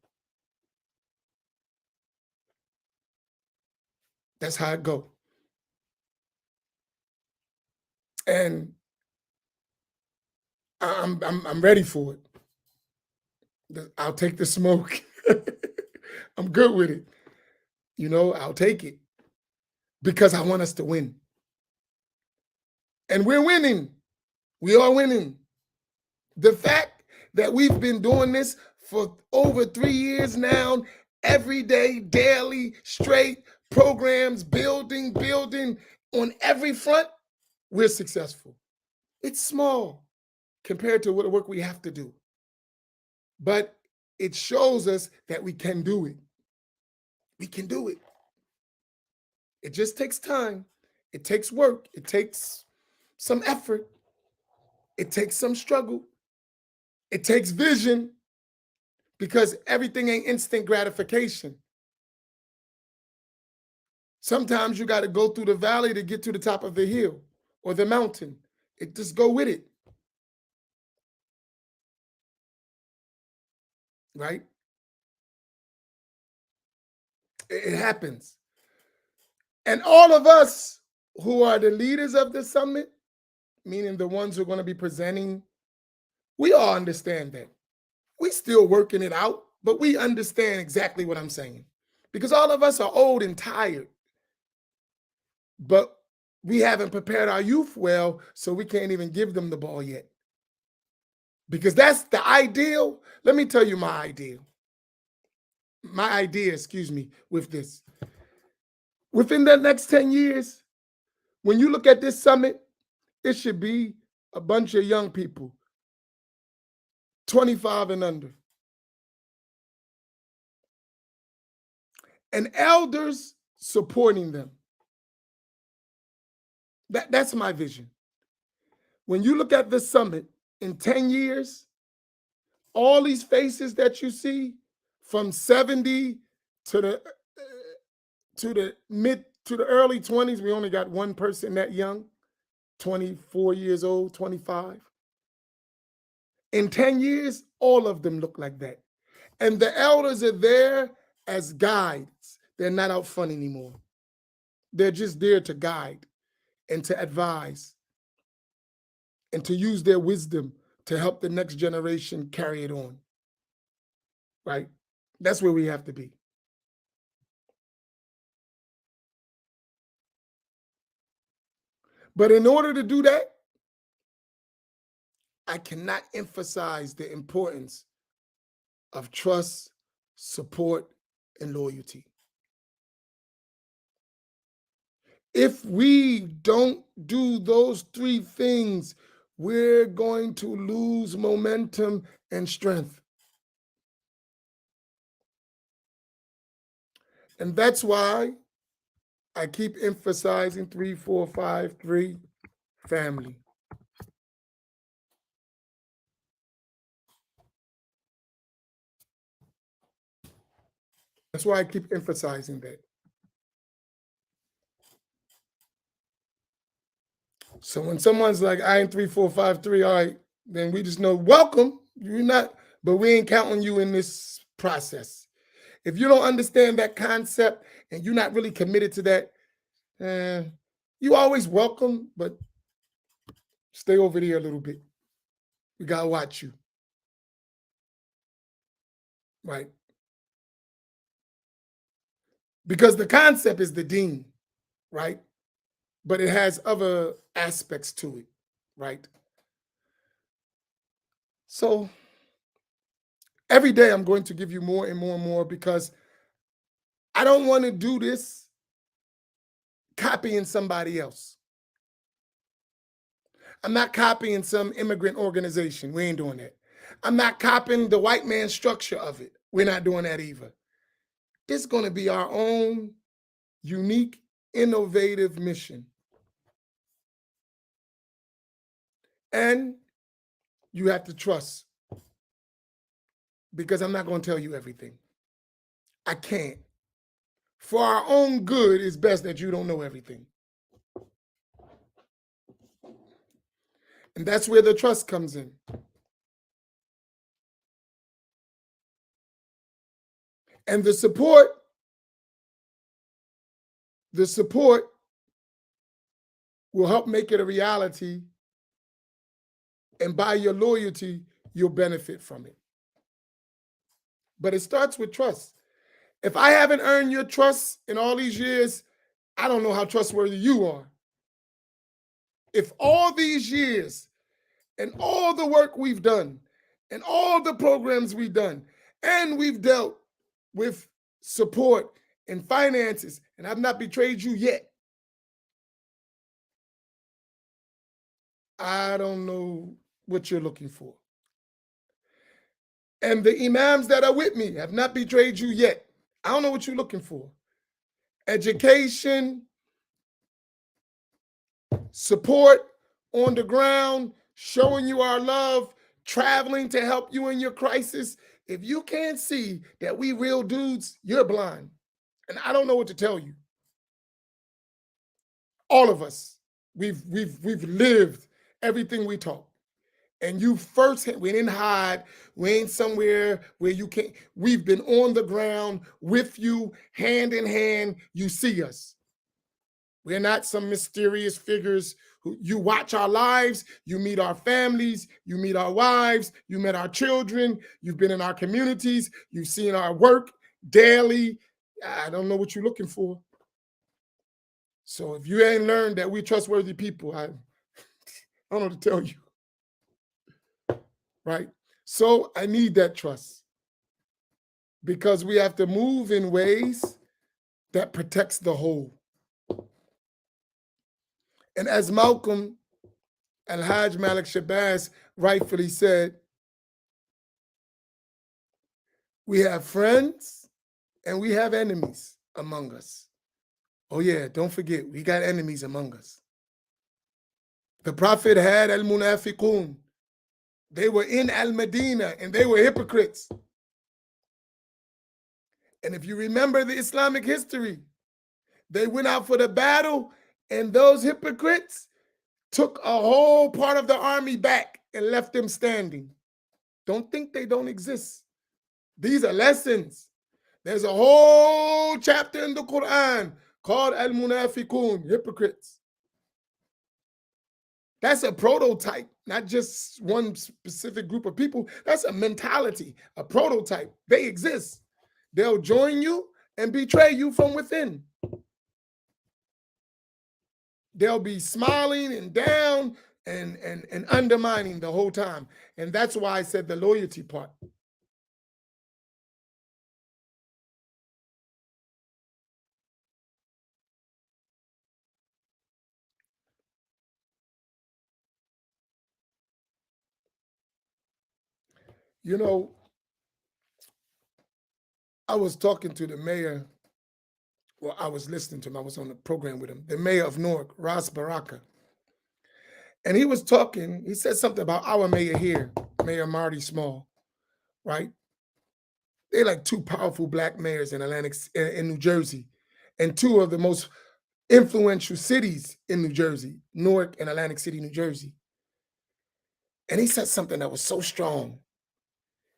That's how it go. And I'm ready for it. I'll take the smoke. I'm good with it. You know, I'll take it because I want us to win. And we're winning. We are winning. The fact that we've been doing this for over 3 years now, every day, daily, straight, programs, building on every front, we're successful. It's small compared to what work we have to do. But it shows us that we can do it. We can do it. It just takes time. It takes work. It takes some effort. It takes some struggle. It takes vision because everything ain't instant gratification. Sometimes you got to go through the valley to get to the top of the hill or the mountain. It just go with it. Right? It happens. And all of us who are the leaders of the summit, meaning the ones who are going to be presenting, we all understand that. We still working it out, but we understand exactly what I'm saying. Because all of us are old and tired. But we haven't prepared our youth well, so we can't even give them the ball yet. Because that's the ideal. Let me tell you my ideal. My idea, with this. Within the next 10 years, when you look at this summit, it should be a bunch of young people, 25 and under. And elders supporting them. That's my vision. When you look at the summit in 10 years, all these faces that you see from 70 to the early 20s, we only got one person that young, 24 years old, 25. In 10 years, all of them look like that. And the elders are there as guides. They're not out front anymore. They're just there to guide and to advise and to use their wisdom to help the next generation carry it on. Right? That's where we have to be. But in order to do that, I cannot emphasize the importance of trust, support, and loyalty. If we don't do those three things, we're going to lose momentum and strength. And that's why I keep emphasizing 3, 4, 5, 3, family. That's why I keep emphasizing that. So when someone's like, I ain't 3453, all right, then we just know, welcome. You're not, but we ain't counting you in this process. If you don't understand that concept and you're not really committed to that, you always welcome, but stay over there a little bit. We gotta watch you. Right? Because the concept is the deen, right? But it has other aspects to it, right? So every day I'm going to give you more and more and more because I don't want to do this copying somebody else. I'm not copying some immigrant organization. We ain't doing that. I'm not copying the white man's structure of it. We're not doing that either. It's going to be our own unique, innovative mission. And you have to trust, because I'm not going to tell you everything. I can't. For our own good, it's best that you don't know everything. And that's where the trust comes in. And the support will help make it a reality. And by your loyalty, you'll benefit from it. But it starts with trust. If I haven't earned your trust in all these years, I don't know how trustworthy you are. If all these years and all the work we've done and all the programs we've done, and we've dealt with support and finances, and I've not betrayed you yet, I don't know what you're looking for. And the imams that are with me have not betrayed you yet. I don't know what you're looking for. Education, support on the ground, showing you our love, traveling to help you in your crisis. If you can't see that we real dudes, you're blind. And I don't know what to tell you. All of us, we've lived everything we talk. And you firsthand, we didn't hide, we ain't somewhere where you can't, we've been on the ground with you, hand in hand, you see us. We're not some mysterious figures who you watch our lives, you meet our families, you meet our wives, you met our children, you've been in our communities, you've seen our work daily. I don't know what you're looking for. So if you ain't learned that we're trustworthy people, I don't know what to tell you. Right? So I need that trust because we have to move in ways that protects the whole. And as Malcolm Al-Hajj Malik Shabazz rightfully said, we have friends and we have enemies among us. Oh yeah, don't forget, we got enemies among us. The Prophet had al-munafiqun. They were in al-Madinah and they were hypocrites. And if you remember the Islamic history, they went out for the battle and those hypocrites took a whole part of the army back and left them standing. Don't think they don't exist. These are lessons. There's a whole chapter in the Quran called Al-Munafiqun, hypocrites. That's a prototype, not just one specific group of people. That's a mentality, a prototype. They exist. They'll join you and betray you from within. They'll be smiling and down and undermining the whole time. And that's why I said the loyalty part. You know, I was talking to the mayor, well, I was listening to him, I was on the program with him, the mayor of Newark, Ras Baraka. And he was talking, he said something about our mayor here, Mayor Marty Small, right? They're like two powerful black mayors in in New Jersey, and two of the most influential cities in New Jersey, Newark and Atlantic City, New Jersey. And he said something that was so strong.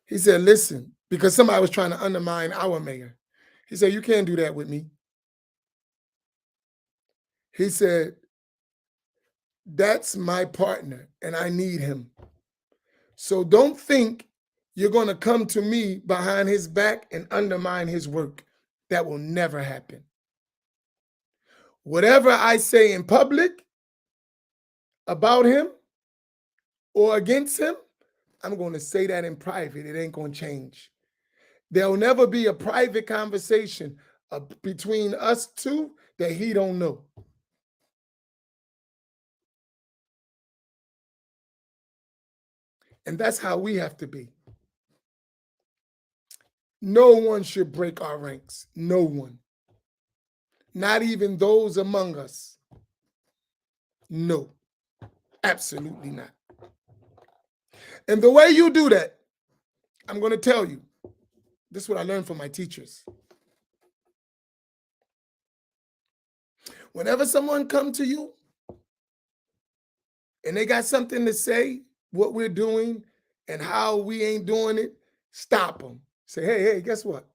He said, listen, because somebody was trying to undermine our mayor. He said, you can't do that with me. He said, that's my partner and I need him. So don't think you're going to come to me behind his back and undermine his work. That will never happen. Whatever I say in public about him or against him, I'm going to say that in private. It ain't going to change. There'll never be a private conversation between us two that he don't know. And that's how we have to be. No one should break our ranks. No one. Not even those among us. No, absolutely not. And the way you do that, I'm going to tell you, this is what I learned from my teachers. Whenever someone come to you and they got something to say, what we're doing and how we ain't doing it, stop them. Say, hey, guess what?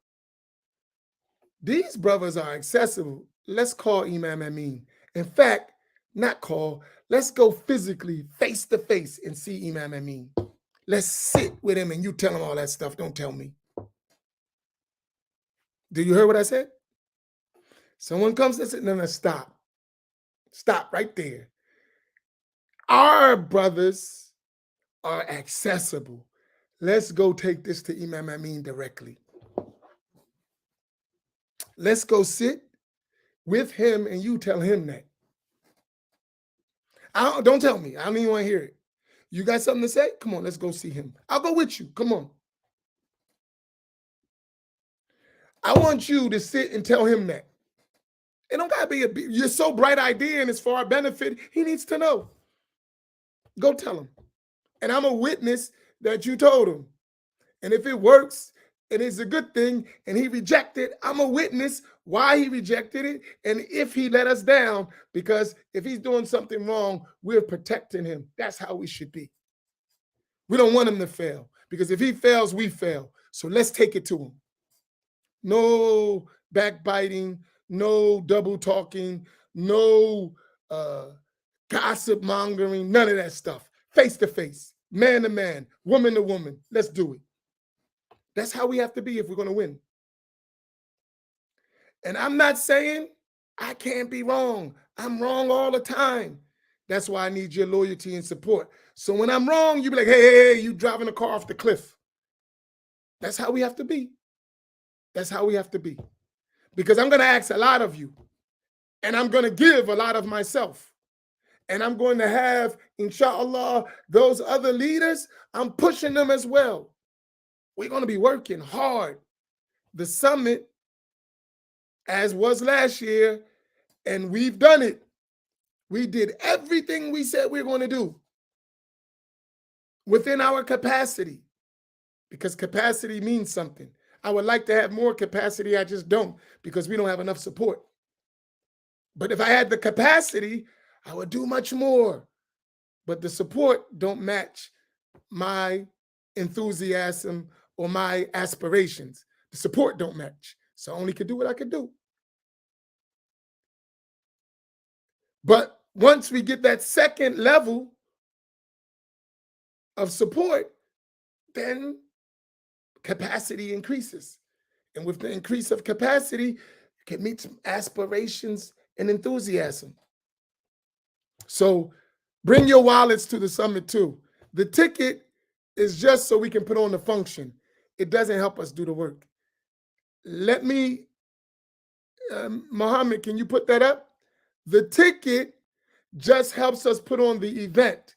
These brothers are accessible. Let's call Imam Amin. In fact, not call, let's go physically, face to face and see Imam Amin. Let's sit with him and you tell him all that stuff. Don't tell me. Do you hear what I said? Someone comes and says, no, stop. Stop right there. Our brothers are accessible. Let's go take this to Imam Amin directly. Let's go sit with him and you tell him that. Don't tell me. I don't even want to hear it. You got something to say? Come on, let's go see him. I'll go with you. Come on. I want you to sit and tell him that. It don't gotta be you're so bright idea and it's for our benefit. He needs to know. Go tell him. And I'm a witness that you told him. And if it works and it's a good thing and he rejected, I'm a witness why he rejected it and if he let us down, because if he's doing something wrong, we're protecting him. That's how we should be. We don't want him to fail, because if he fails, we fail. So let's take it to him. No backbiting, no double talking, no gossip mongering, none of that stuff. Face to face, man to man, woman to woman. Let's do it. That's how we have to be if we're going to win. And I'm not saying I can't be wrong. I'm wrong all the time. That's why I need your loyalty and support. So when I'm wrong, you be like, hey, you driving a car off the cliff. That's how we have to be. That's how we have to be. Because I'm going to ask a lot of you. And I'm going to give a lot of myself. And I'm going to have, inshallah, those other leaders, I'm pushing them as well. We're going to be working hard. The summit, as was last year, and we've done it. We did everything we said we were going to do within our capacity, because capacity means something. I would like to have more capacity. I just don't, because we don't have enough support. But if I had the capacity, I would do much more. But the support don't match my enthusiasm or my aspirations. The support don't match. So I only could do what I could do. But once we get that second level of support, then capacity increases. And with the increase of capacity, you can meet some aspirations and enthusiasm. So bring your wallets to the summit too. The ticket is just so we can put on the function. It doesn't help us do the work. Let me, Muhammad, can you put that up? The ticket just helps us put on the event.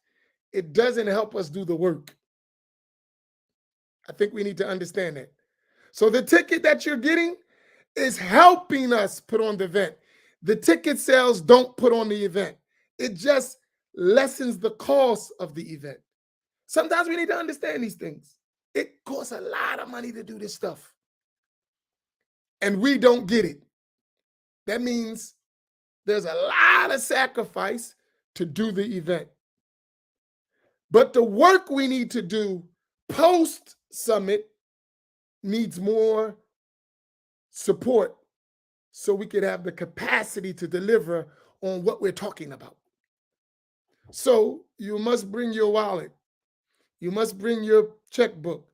It doesn't help us do the work. I think we need to understand that. So the ticket that you're getting is helping us put on the event. The ticket sales don't put on the event. It just lessens the cost of the event. Sometimes we need to understand these things. It costs a lot of money to do this stuff. and we don't get it. That means there's a lot of sacrifice to do the event. But the work we need to do post summit needs more support so we could have the capacity to deliver on what we're talking about. So you must bring your wallet. You must bring your checkbook.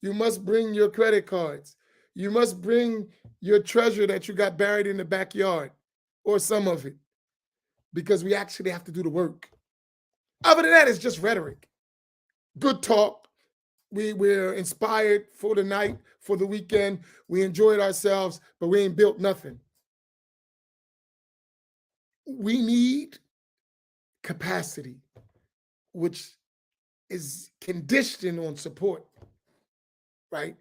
You must bring your credit cards. You must bring your treasure that you got buried in the backyard, or some of it, because we actually have to do the work. Other than that, it's just rhetoric. Good talk. We're inspired for the night, for the weekend. We enjoyed ourselves, but we ain't built nothing. We need capacity, which is conditioned on support, right?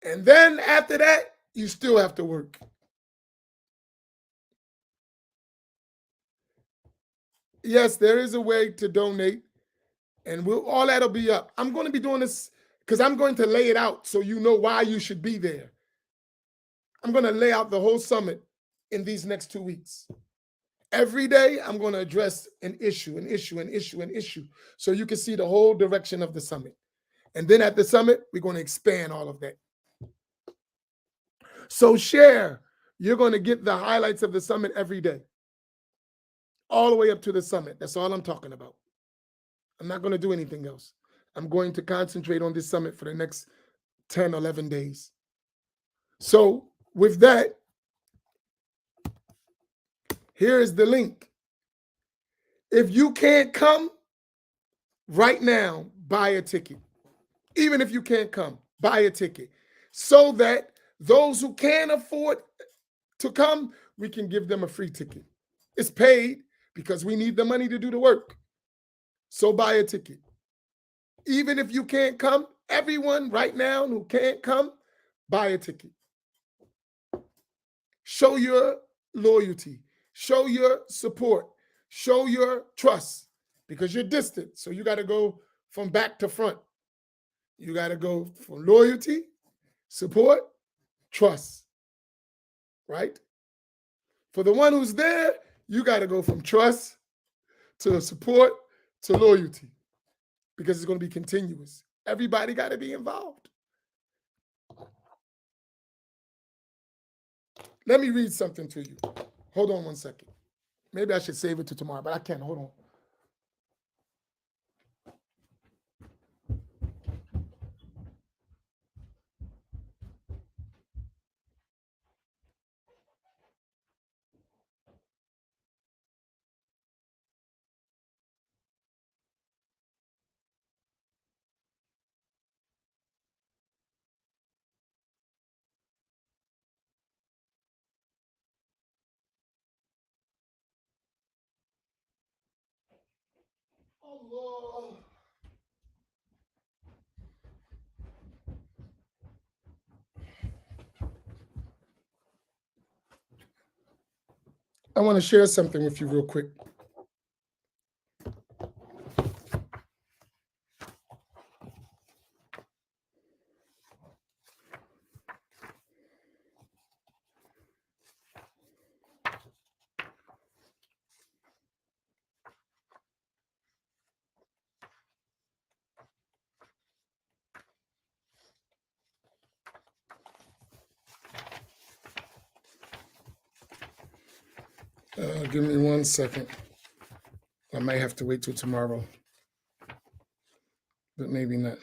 And then after that, you still have to work. Yes, there is a way to donate, and all that'll be up. I'm going to be doing this because I'm going to lay it out so you know why you should be there. I'm going to lay out the whole summit in these next 2 weeks. Every day, I'm going to address an issue, so you can see the whole direction of the summit. And then at the summit, we're going to expand all of that. So share. You're going to get the highlights of the summit every day, all the way up to the summit. That's all I'm talking about. I'm not going to do anything else. I'm going to concentrate on this summit for the next 10, 11 days. So with that, here is the link. If you can't come right now, buy a ticket. Even if you can't come, buy a ticket so that those who can afford to come, we can give them a free ticket. It's paid because we need the money to do the work. So buy a ticket. Even if you can't come, everyone right now who can't come, buy a ticket. Show your loyalty, show your support, show your trust, because you're distant. So you got to go from back to front. You got to go from loyalty, support, trust, right? For the one who's there, you got to go from trust to support to loyalty, because it's going to be continuous. Everybody got to be involved. Let me read something to you. Hold on one second. Maybe I should save it to tomorrow, but I can't. Hold on. Allah. I want to share something with you real quick. Give me 1 second. I might have to wait till tomorrow, but maybe not.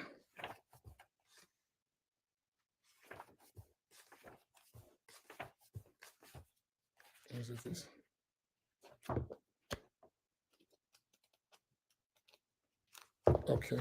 Is it this? Okay.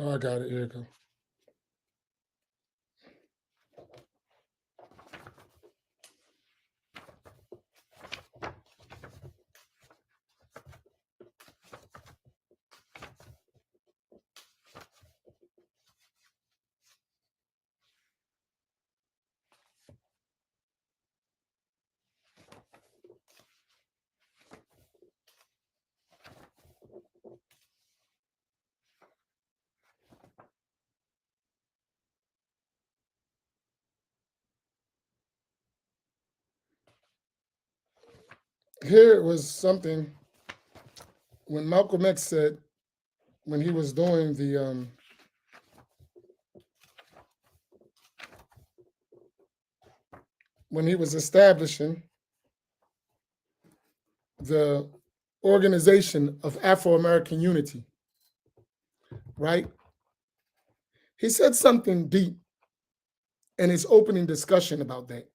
Oh, I got it. Here you go. Here was something when Malcolm X said, when he was doing when he was establishing the Organization of Afro-American Unity, right? He said something deep in his opening discussion about that.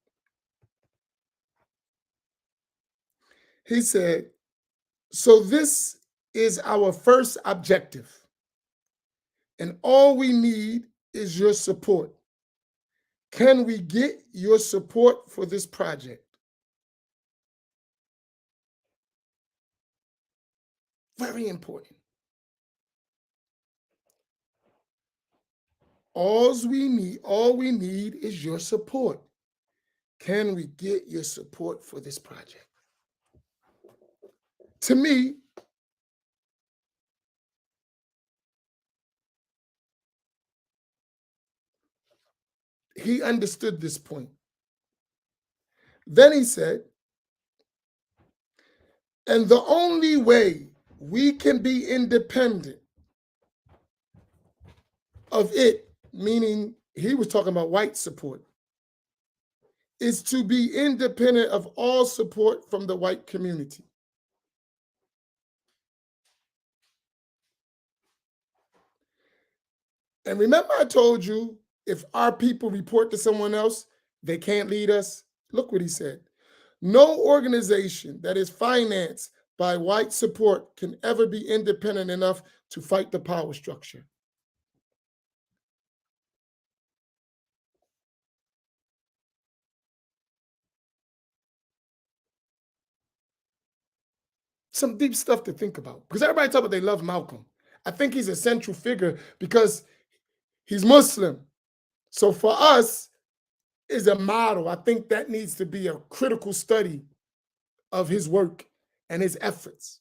He said, so this is our first objective, and all we need is your support. Can we get your support for this project? Very important. All we need is your support. Can we get your support for this project? To me, he understood this point. Then he said, and the only way we can be independent of it, meaning he was talking about white support, is to be independent of all support from the white community. And remember, I told you, if our people report to someone else, they can't lead us. Look what he said. No organization that is financed by white support can ever be independent enough to fight the power structure. Some deep stuff to think about, because everybody talks about they love Malcolm. I think he's a central figure because he's Muslim. So for us, is a model. I think that needs to be a critical study of his work and his efforts.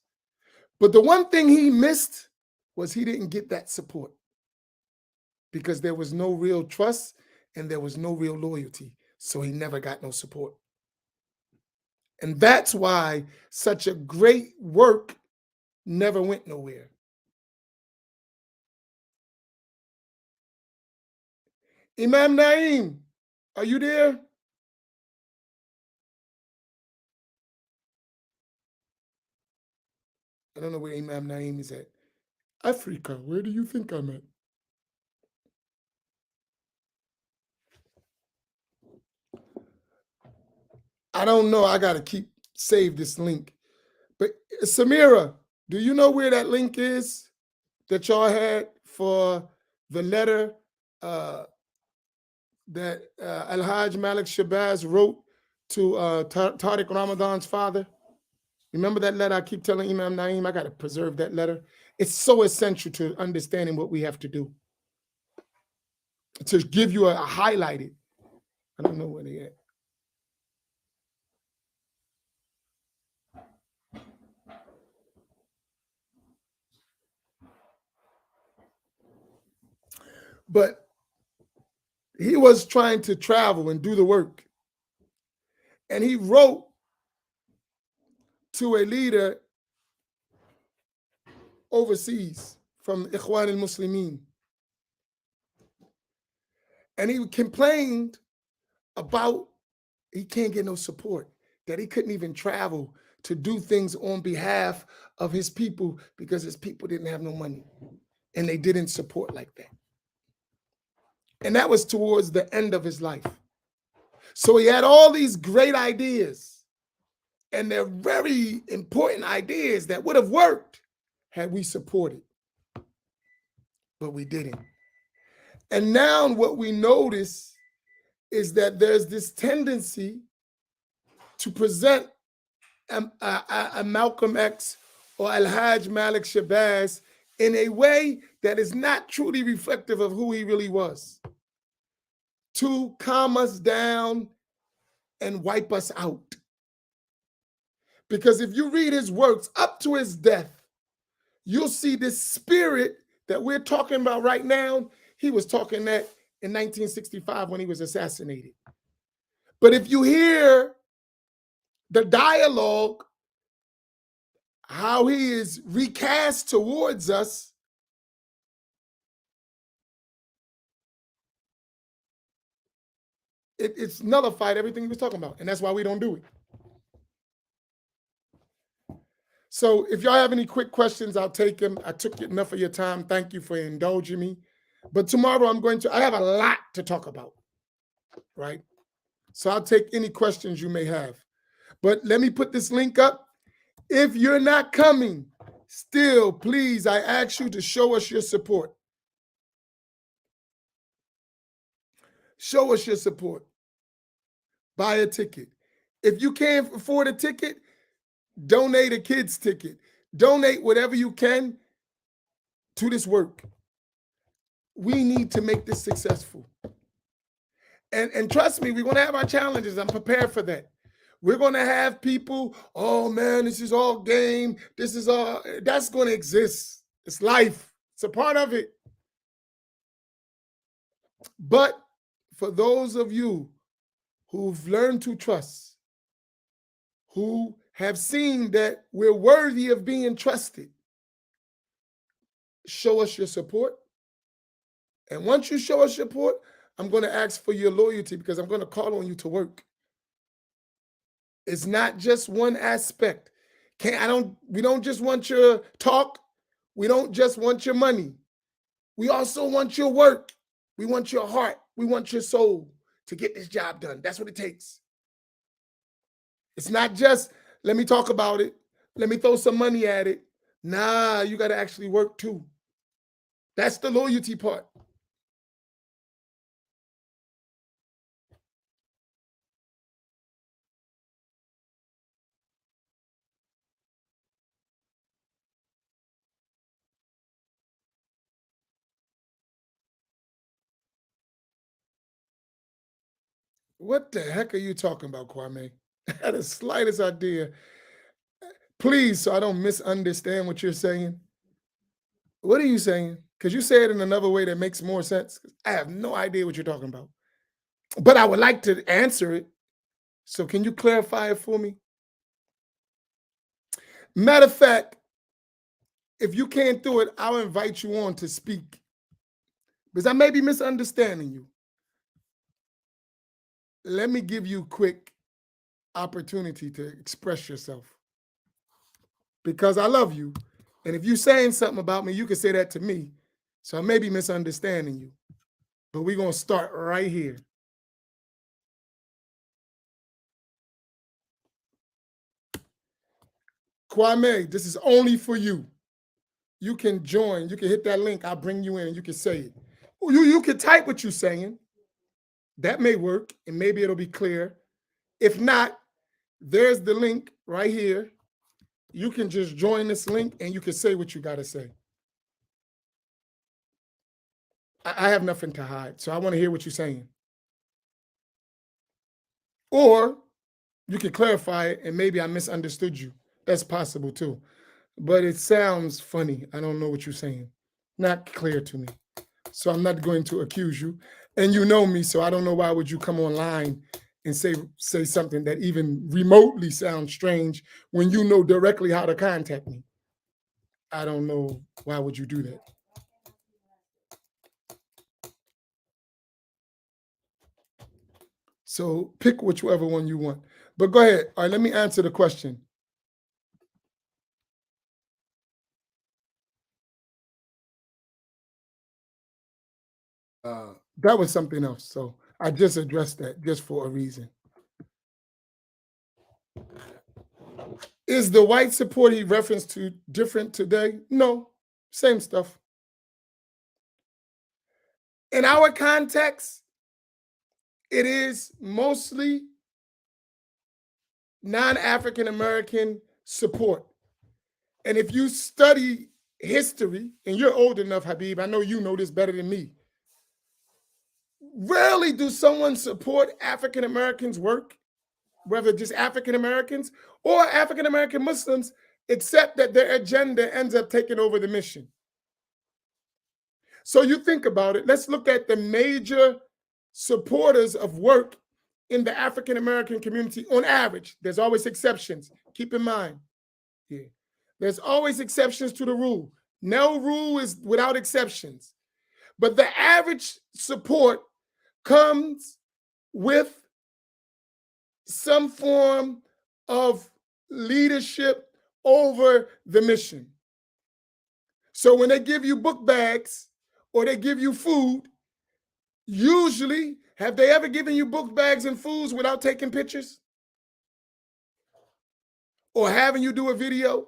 But the one thing he missed was he didn't get that support because there was no real trust and there was no real loyalty. So he never got no support. And that's why such a great work never went nowhere. Imam Naim, are you there? I don't know where Imam Naim is at. Africa, where do you think I'm at? I don't know. I got to save this link. But Samira, do you know where that link is that y'all had for the letter that Al-Hajj Malik Shabazz wrote to Tariq Ramadan's father? Remember that letter? I keep telling Imam Naim, I got to preserve that letter. It's so essential to understanding what we have to do. To give you a highlighted. I don't know where they at. But he was trying to travel and do the work. And he wrote to a leader overseas from Ikhwan al-Muslimin. And he complained about he can't get no support, that he couldn't even travel to do things on behalf of his people because his people didn't have no money and they didn't support like that. And that was towards the end of his life. So he had all these great ideas, and they're very important ideas that would have worked had we supported, but we didn't. And now what we notice is that there's this tendency to present a Malcolm X or Al-Hajj Malik Shabazz in a way that is not truly reflective of who he really was, to calm us down and wipe us out. Because if you read his works up to his death, you'll see this spirit that we're talking about right now. He was talking that in 1965 when he was assassinated. But if you hear the dialogue how he is recast towards us, it's nullified everything he was talking about. And that's why we don't do it. So if y'all have any quick questions, I'll take them. I took enough of your time. Thank you for indulging me. But tomorrow I have a lot to talk about, right? So I'll take any questions you may have. But let me put this link up. If you're not coming, still, please, I ask you to show us your support. Show us your support. Buy a ticket. If you can't afford a ticket, donate a kid's ticket. Donate whatever you can to this work. We need to make this successful. And trust me, we're going to have our challenges. I'm prepared for that. We're going to have people, oh man, this is all game. This is all, that's going to exist. It's life. It's a part of it. But for those of you who've learned to trust, who have seen that we're worthy of being trusted, show us your support. And once you show us support, I'm going to ask for your loyalty because I'm going to call on you to work. It's not just one aspect. We don't just want your talk. We don't just want your money. We also want your work. We want your heart. We want your soul to get this job done. That's what it takes. It's not just, let me talk about it. Let me throw some money at it. Nah, you got to actually work too. That's the loyalty part. What the heck are you talking about, Kwame? I had the slightest idea. Please, so I don't misunderstand what you're saying. What are you saying? Because you say it in another way that makes more sense. I have no idea what you're talking about. But I would like to answer it. So can you clarify it for me? Matter of fact, if you can't do it, I'll invite you on to speak. Because I may be misunderstanding you. Let me give you a quick opportunity to express yourself. Because I love you. And if you're saying something about me, you can say that to me. So I may be misunderstanding you. But we're going to start right here. Kwame, this is only for you. You can join. You can hit that link. I'll bring you in and you can say it. You can type what you're saying. That may work and maybe it'll be clear. If not, there's the link right here. You can just join this link and you can say what you got to say. I have nothing to hide, so I want to hear what you're saying. Or you can clarify it and maybe I misunderstood you. That's possible too. But it sounds funny. I don't know what you're saying. Not clear to me. So I'm not going to accuse you. And you know me, so I don't know why would you come online and say something that even remotely sounds strange when you know directly how to contact me. I don't know why would you do that. So pick whichever one you want. But go ahead. All right, let me answer the question. That was something else. So I just addressed that just for a reason. Is the white support he referenced to different today? No, same stuff. In our context, it is mostly non-African American support. And if you study history, and you're old enough, Habib, I know you know this better than me. Rarely do someone support African Americans' work, whether just African Americans or African American Muslims, except that their agenda ends up taking over the mission. So you think about it. Let's look at the major supporters of work in the African American community on average. There's always exceptions. Keep in mind. Yeah. There's always exceptions to the rule. No rule is without exceptions. But the average support comes with some form of leadership over the mission. So when they give you book bags or they give you food, usually, have they ever given you book bags and foods without taking pictures? Or having you do a video?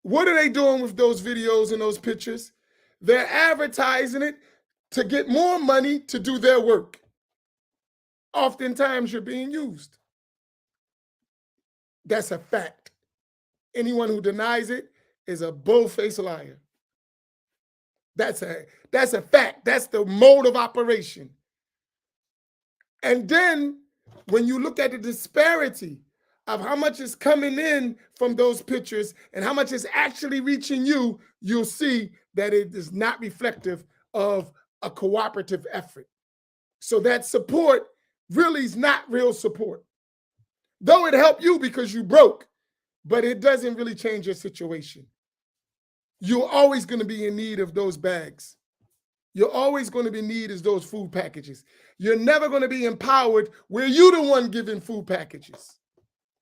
What are they doing with those videos and those pictures? They're advertising it to get more money to do their work. Oftentimes, you're being used. That's a fact. Anyone who denies it is a bull-faced liar. That's a fact. That's the mode of operation. And then when you look at the disparity of how much is coming in from those pictures and how much is actually reaching you, you'll see that it is not reflective of a cooperative effort. So that support really is not real support. Though it helped you because you broke, but it doesn't really change your situation. You're always going to be in need of those bags. You're always going to be in need of those food packages. You're never going to be empowered where you're the one giving food packages.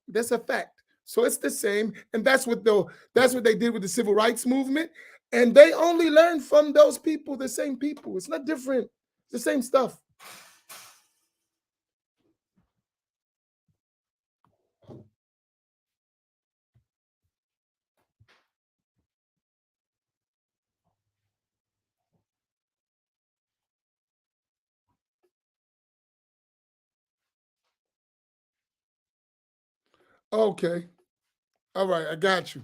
That's a fact. So it's the same, and that's what they did with the civil rights movement. And they only learned from those people, the same people. It's not different. It's the same stuff. Okay. All right. I got you.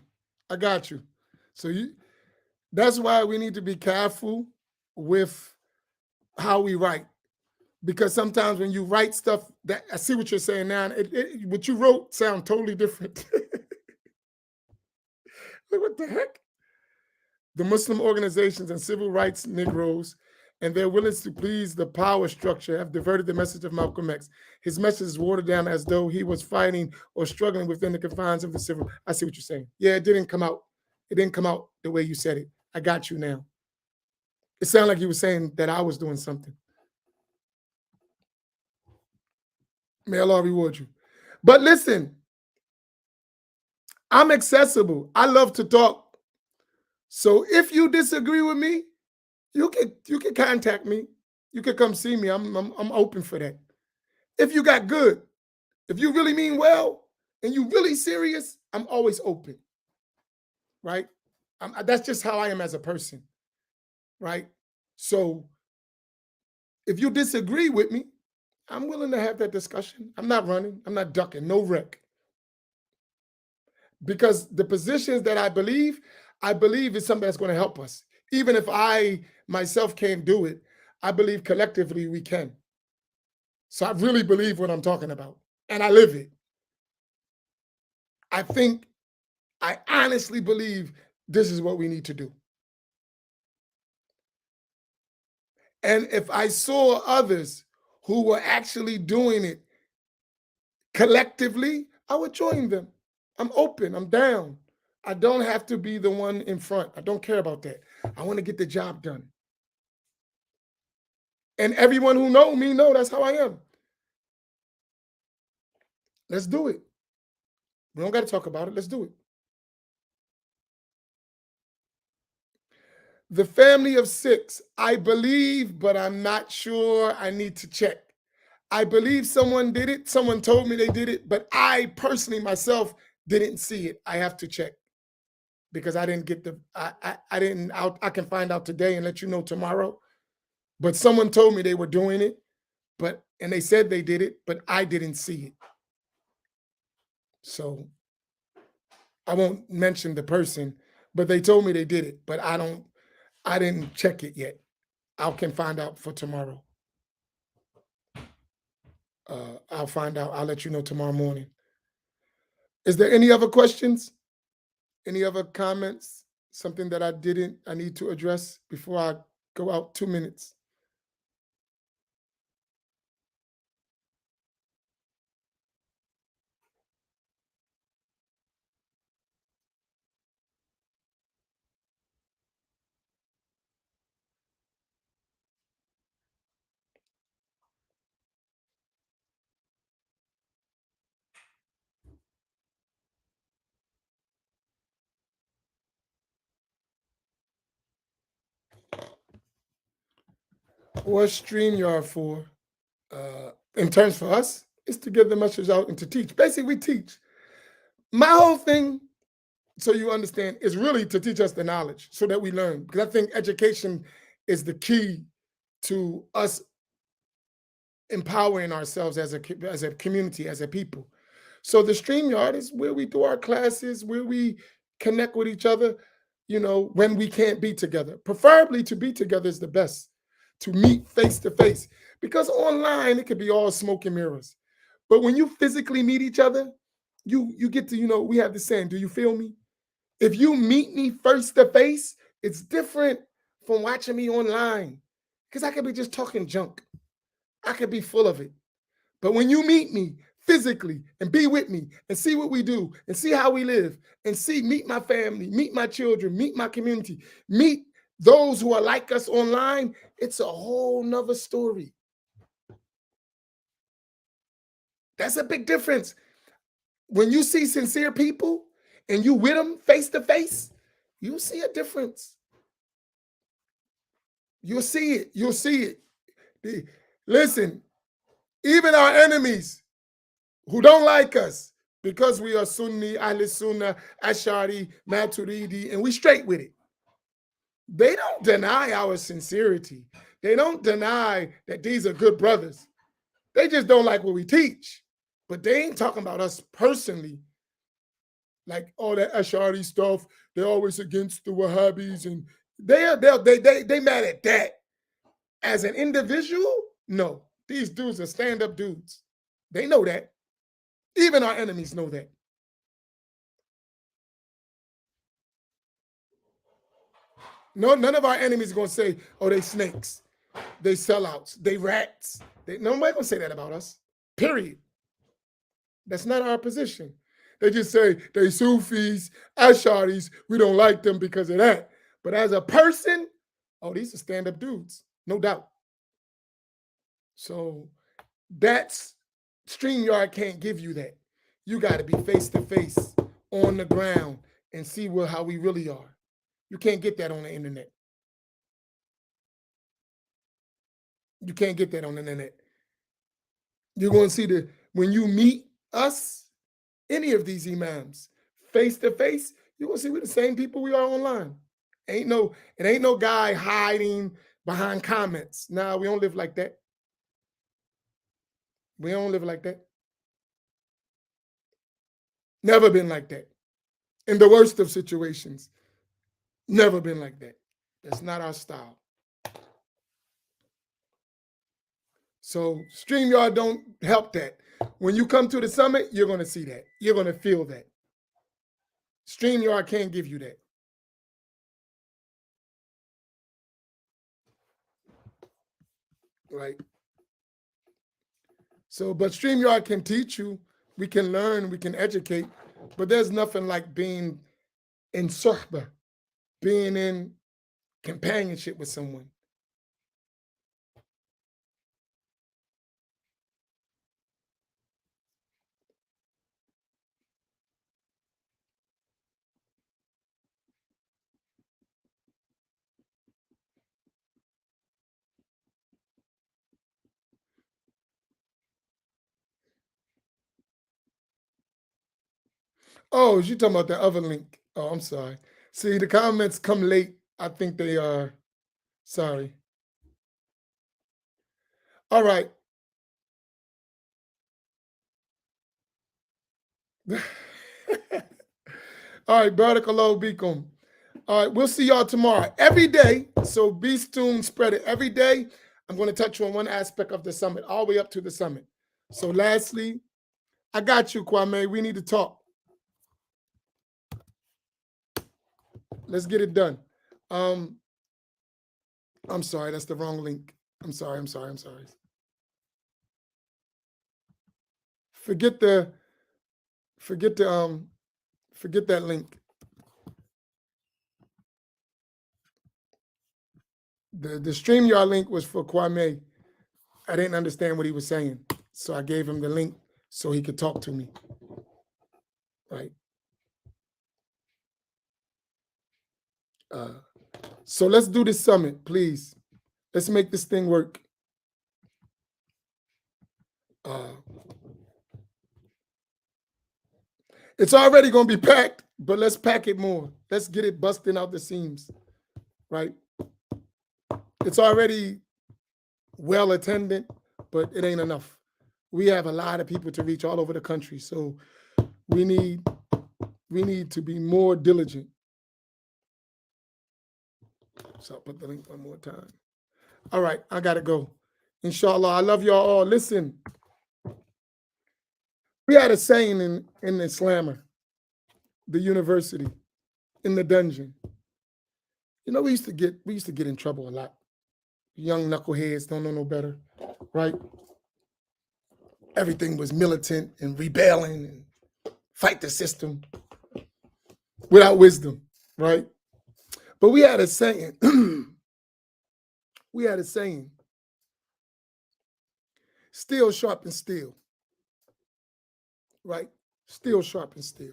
I got you. So that's why we need to be careful with how we write. Because sometimes when you write stuff, that I see what you're saying now, what you wrote sound totally different. Like, what the heck? The Muslim organizations and civil rights Negroes and their willingness to please the power structure have diverted the message of Malcolm X. His message is watered down as though he was fighting or struggling within the confines of the civil. I see what you're saying. Yeah, it didn't come out. It didn't come out the way you said it. I got you now. It sounded like you were saying that I was doing something. May Allah reward you. But listen, I'm accessible. I love to talk. So if you disagree with me, you can contact me. You can come see me. I'm open for that. If you got good, if you really mean well, and you really serious, I'm always open. Right? That's just how I am as a person. Right? So if you disagree with me, I'm willing to have that discussion. I'm not running. I'm not ducking. No wreck. Because the positions that I believe is something that's going to help us. Even if I myself can't do it, I believe collectively we can. So I really believe what I'm talking about, and I live it. I honestly believe this is what we need to do. And if I saw others who were actually doing it collectively, I would join them. I'm open. I'm down. I don't have to be the one in front. I don't care about that. I want to get the job done. And everyone who know me know that's how I am. Let's do it. We don't got to talk about it. Let's do it. The family of 6, I believe, but I'm not sure. I need to check. I believe someone did it. Someone told me they did it, but I personally myself didn't see it. I have to check because I didn't get I can find out today and let you know tomorrow. But someone told me they were doing it, and they said they did it, but I didn't see it. So I won't mention the person, but they told me they did it, but I didn't check it yet. I can find out for tomorrow. I'll find out. I'll let you know tomorrow morning. Is there any other questions? Any other comments? Something that I need to address before I go out? 2 minutes. What StreamYard for? In terms for us, is to get the message out and to teach. Basically, we teach. My whole thing, so you understand, is really to teach us the knowledge so that we learn. Because I think education is the key to us empowering ourselves as a community, as a people. So the StreamYard is where we do our classes, where we connect with each other, when we can't be together. Preferably to be together is the best, to meet face to face. Because online it could be all smoke and mirrors. But when you physically meet each other, you get to, we have the saying, do you feel me? If you meet me face to face, it's different from watching me online. Because I could be just talking junk. I could be full of it. But when you meet me physically and be with me and see what we do and see how we live and meet my family, meet my children, meet my community, meet those who are like us online, it's a whole nother story. That's a big difference. When you see sincere people and you with them face to face, you see a difference. You'll see it. You'll see it. Listen, even our enemies who don't like us because we are Sunni, Ahl Sunnah, Ashari, Maturidi, and we straight with it. They don't deny our sincerity. They don't deny that these are good brothers. They just don't like what we teach. But they ain't talking about us personally. Like all that Ashari stuff, they're always against the Wahhabis, and they mad at that. As an individual, no. These dudes are stand-up dudes. They know that. Even our enemies know that. No, none of our enemies are gonna say, "Oh, they snakes, they sellouts, they rats." Nobody gonna say that about us. Period. That's not our position. They just say they Sufis, Asharis. We don't like them because of that. But as a person, oh, these are stand-up dudes, no doubt. So that's StreamYard can't give you that. You got to be face to face on the ground and see how we really are. You can't get that on the internet. You can't get that on the internet. You're going to see when you meet us, any of these imams, face to face, you're going to see we're the same people we are online. It ain't no guy hiding behind comments. Nah, we don't live like that. We don't live like that. Never been like that. In the worst of situations, never been like that. That's not our style. So StreamYard don't help that. When you come to the summit, you're going to see that. You're going to feel that. StreamYard can't give you that. Right? So, but StreamYard can teach you. We can learn. We can educate. But there's nothing like being in suhbah, being in companionship with someone. Oh, you talking about the other link? Oh, I'm sorry. See, the comments come late. I think they are. Sorry. All right. All right, Barakallahu Bikum. All right, we'll see y'all tomorrow. Every day, so be tuned, spread it. Every day, I'm going to touch on one aspect of the summit, all the way up to the summit. So lastly, I got you, Kwame. We need to talk. Let's get it done. I'm sorry, that's the wrong link. I'm sorry. Forget that link. The StreamYard link was for Kwame. I didn't understand what he was saying. So I gave him the link so he could talk to me. Right. So let's do this summit, please. Let's make this thing work. It's already going to be packed, but let's pack it more. Let's get it busting out the seams, right? It's already well attended, but it ain't enough. We have a lot of people to reach all over the country, so we need to be more diligent. So I'll put the link one more time. All right, I gotta go. Inshallah, I love y'all all. Listen, we had a saying in the slammer, the university, in the dungeon. You know, we used to get in trouble a lot. Young knuckleheads don't know no better, right? Everything was militant and rebelling and fight the system without wisdom, right? But we had a saying. We had a saying. Steel sharpens steel, right? Steel sharpens steel.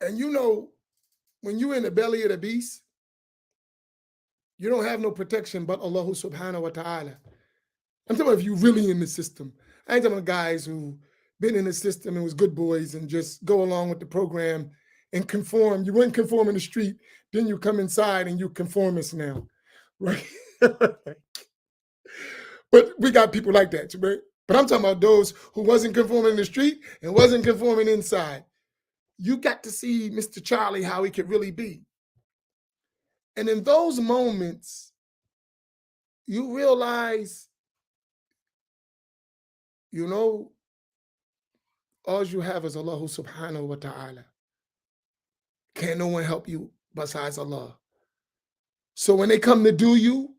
And you know, when you're in the belly of the beast, you don't have no protection but Allah subhanahu wa ta'ala. I'm talking about if you really in the system. I ain't talking about guys who been in the system and was good boys and just go along with the program and conform. You wouldn't conform in the street, then you come inside and you conformist now, right? But we got people like that, right? But I'm talking about those who wasn't conforming in the street and wasn't conforming inside. You got to see Mr. Charlie, how he could really be. And in those moments, you realize, you know, all you have is Allah subhanahu wa ta'ala. Can't no one help you besides Allah. So when they come to do you,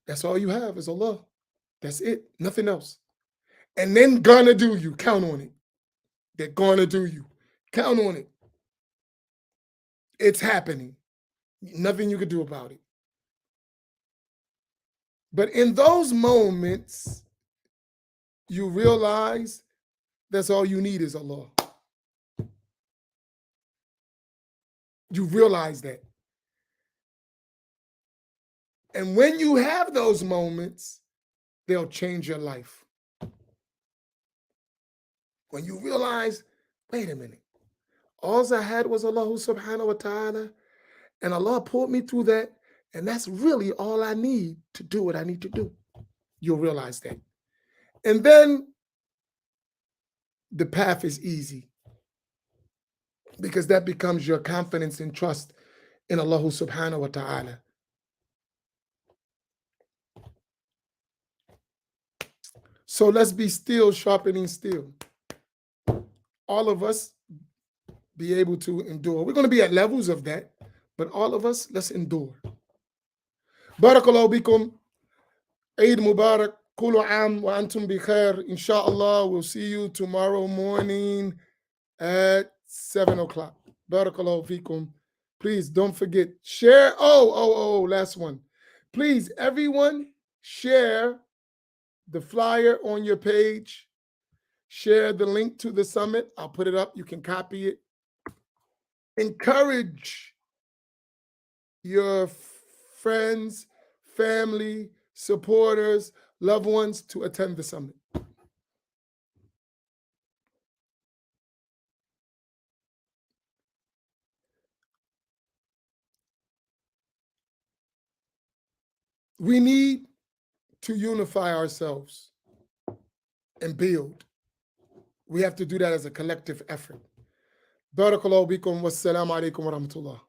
that's all you have is Allah. That's it, nothing else. And then gonna do you, count on it. They're gonna do you, count on it. It's happening. Nothing you can do about it. But in those moments, you realize that's all you need is Allah. You realize that. And when you have those moments, they'll change your life. When you realize, wait a minute, all I had was Allah subhanahu wa ta'ala, and Allah pulled me through that, and that's really all I need to do what I need to do. You'll realize that. And then the path is easy, because that becomes your confidence and trust in Allah subhanahu wa ta'ala. So let's be still sharpening steel. All of us be able to endure. We're going to be at levels of that, but all of us, let's endure. Barakallahu bikum. Eid Mubarak. Kulu am wa antum bi khair. Inshallah, we'll see you tomorrow morning at 7 o'clock. Barakallahu fikum. Please don't forget, share. Last one. Please, everyone, share the flyer on your page. Share the link to the summit. I'll put it up. You can copy it. Encourage your friends, family, supporters, loved ones to attend the summit. We need to unify ourselves and build. We have to do that as a collective effort. Barakallahu bikum. Wassalamu alaikum wa rahmatullah.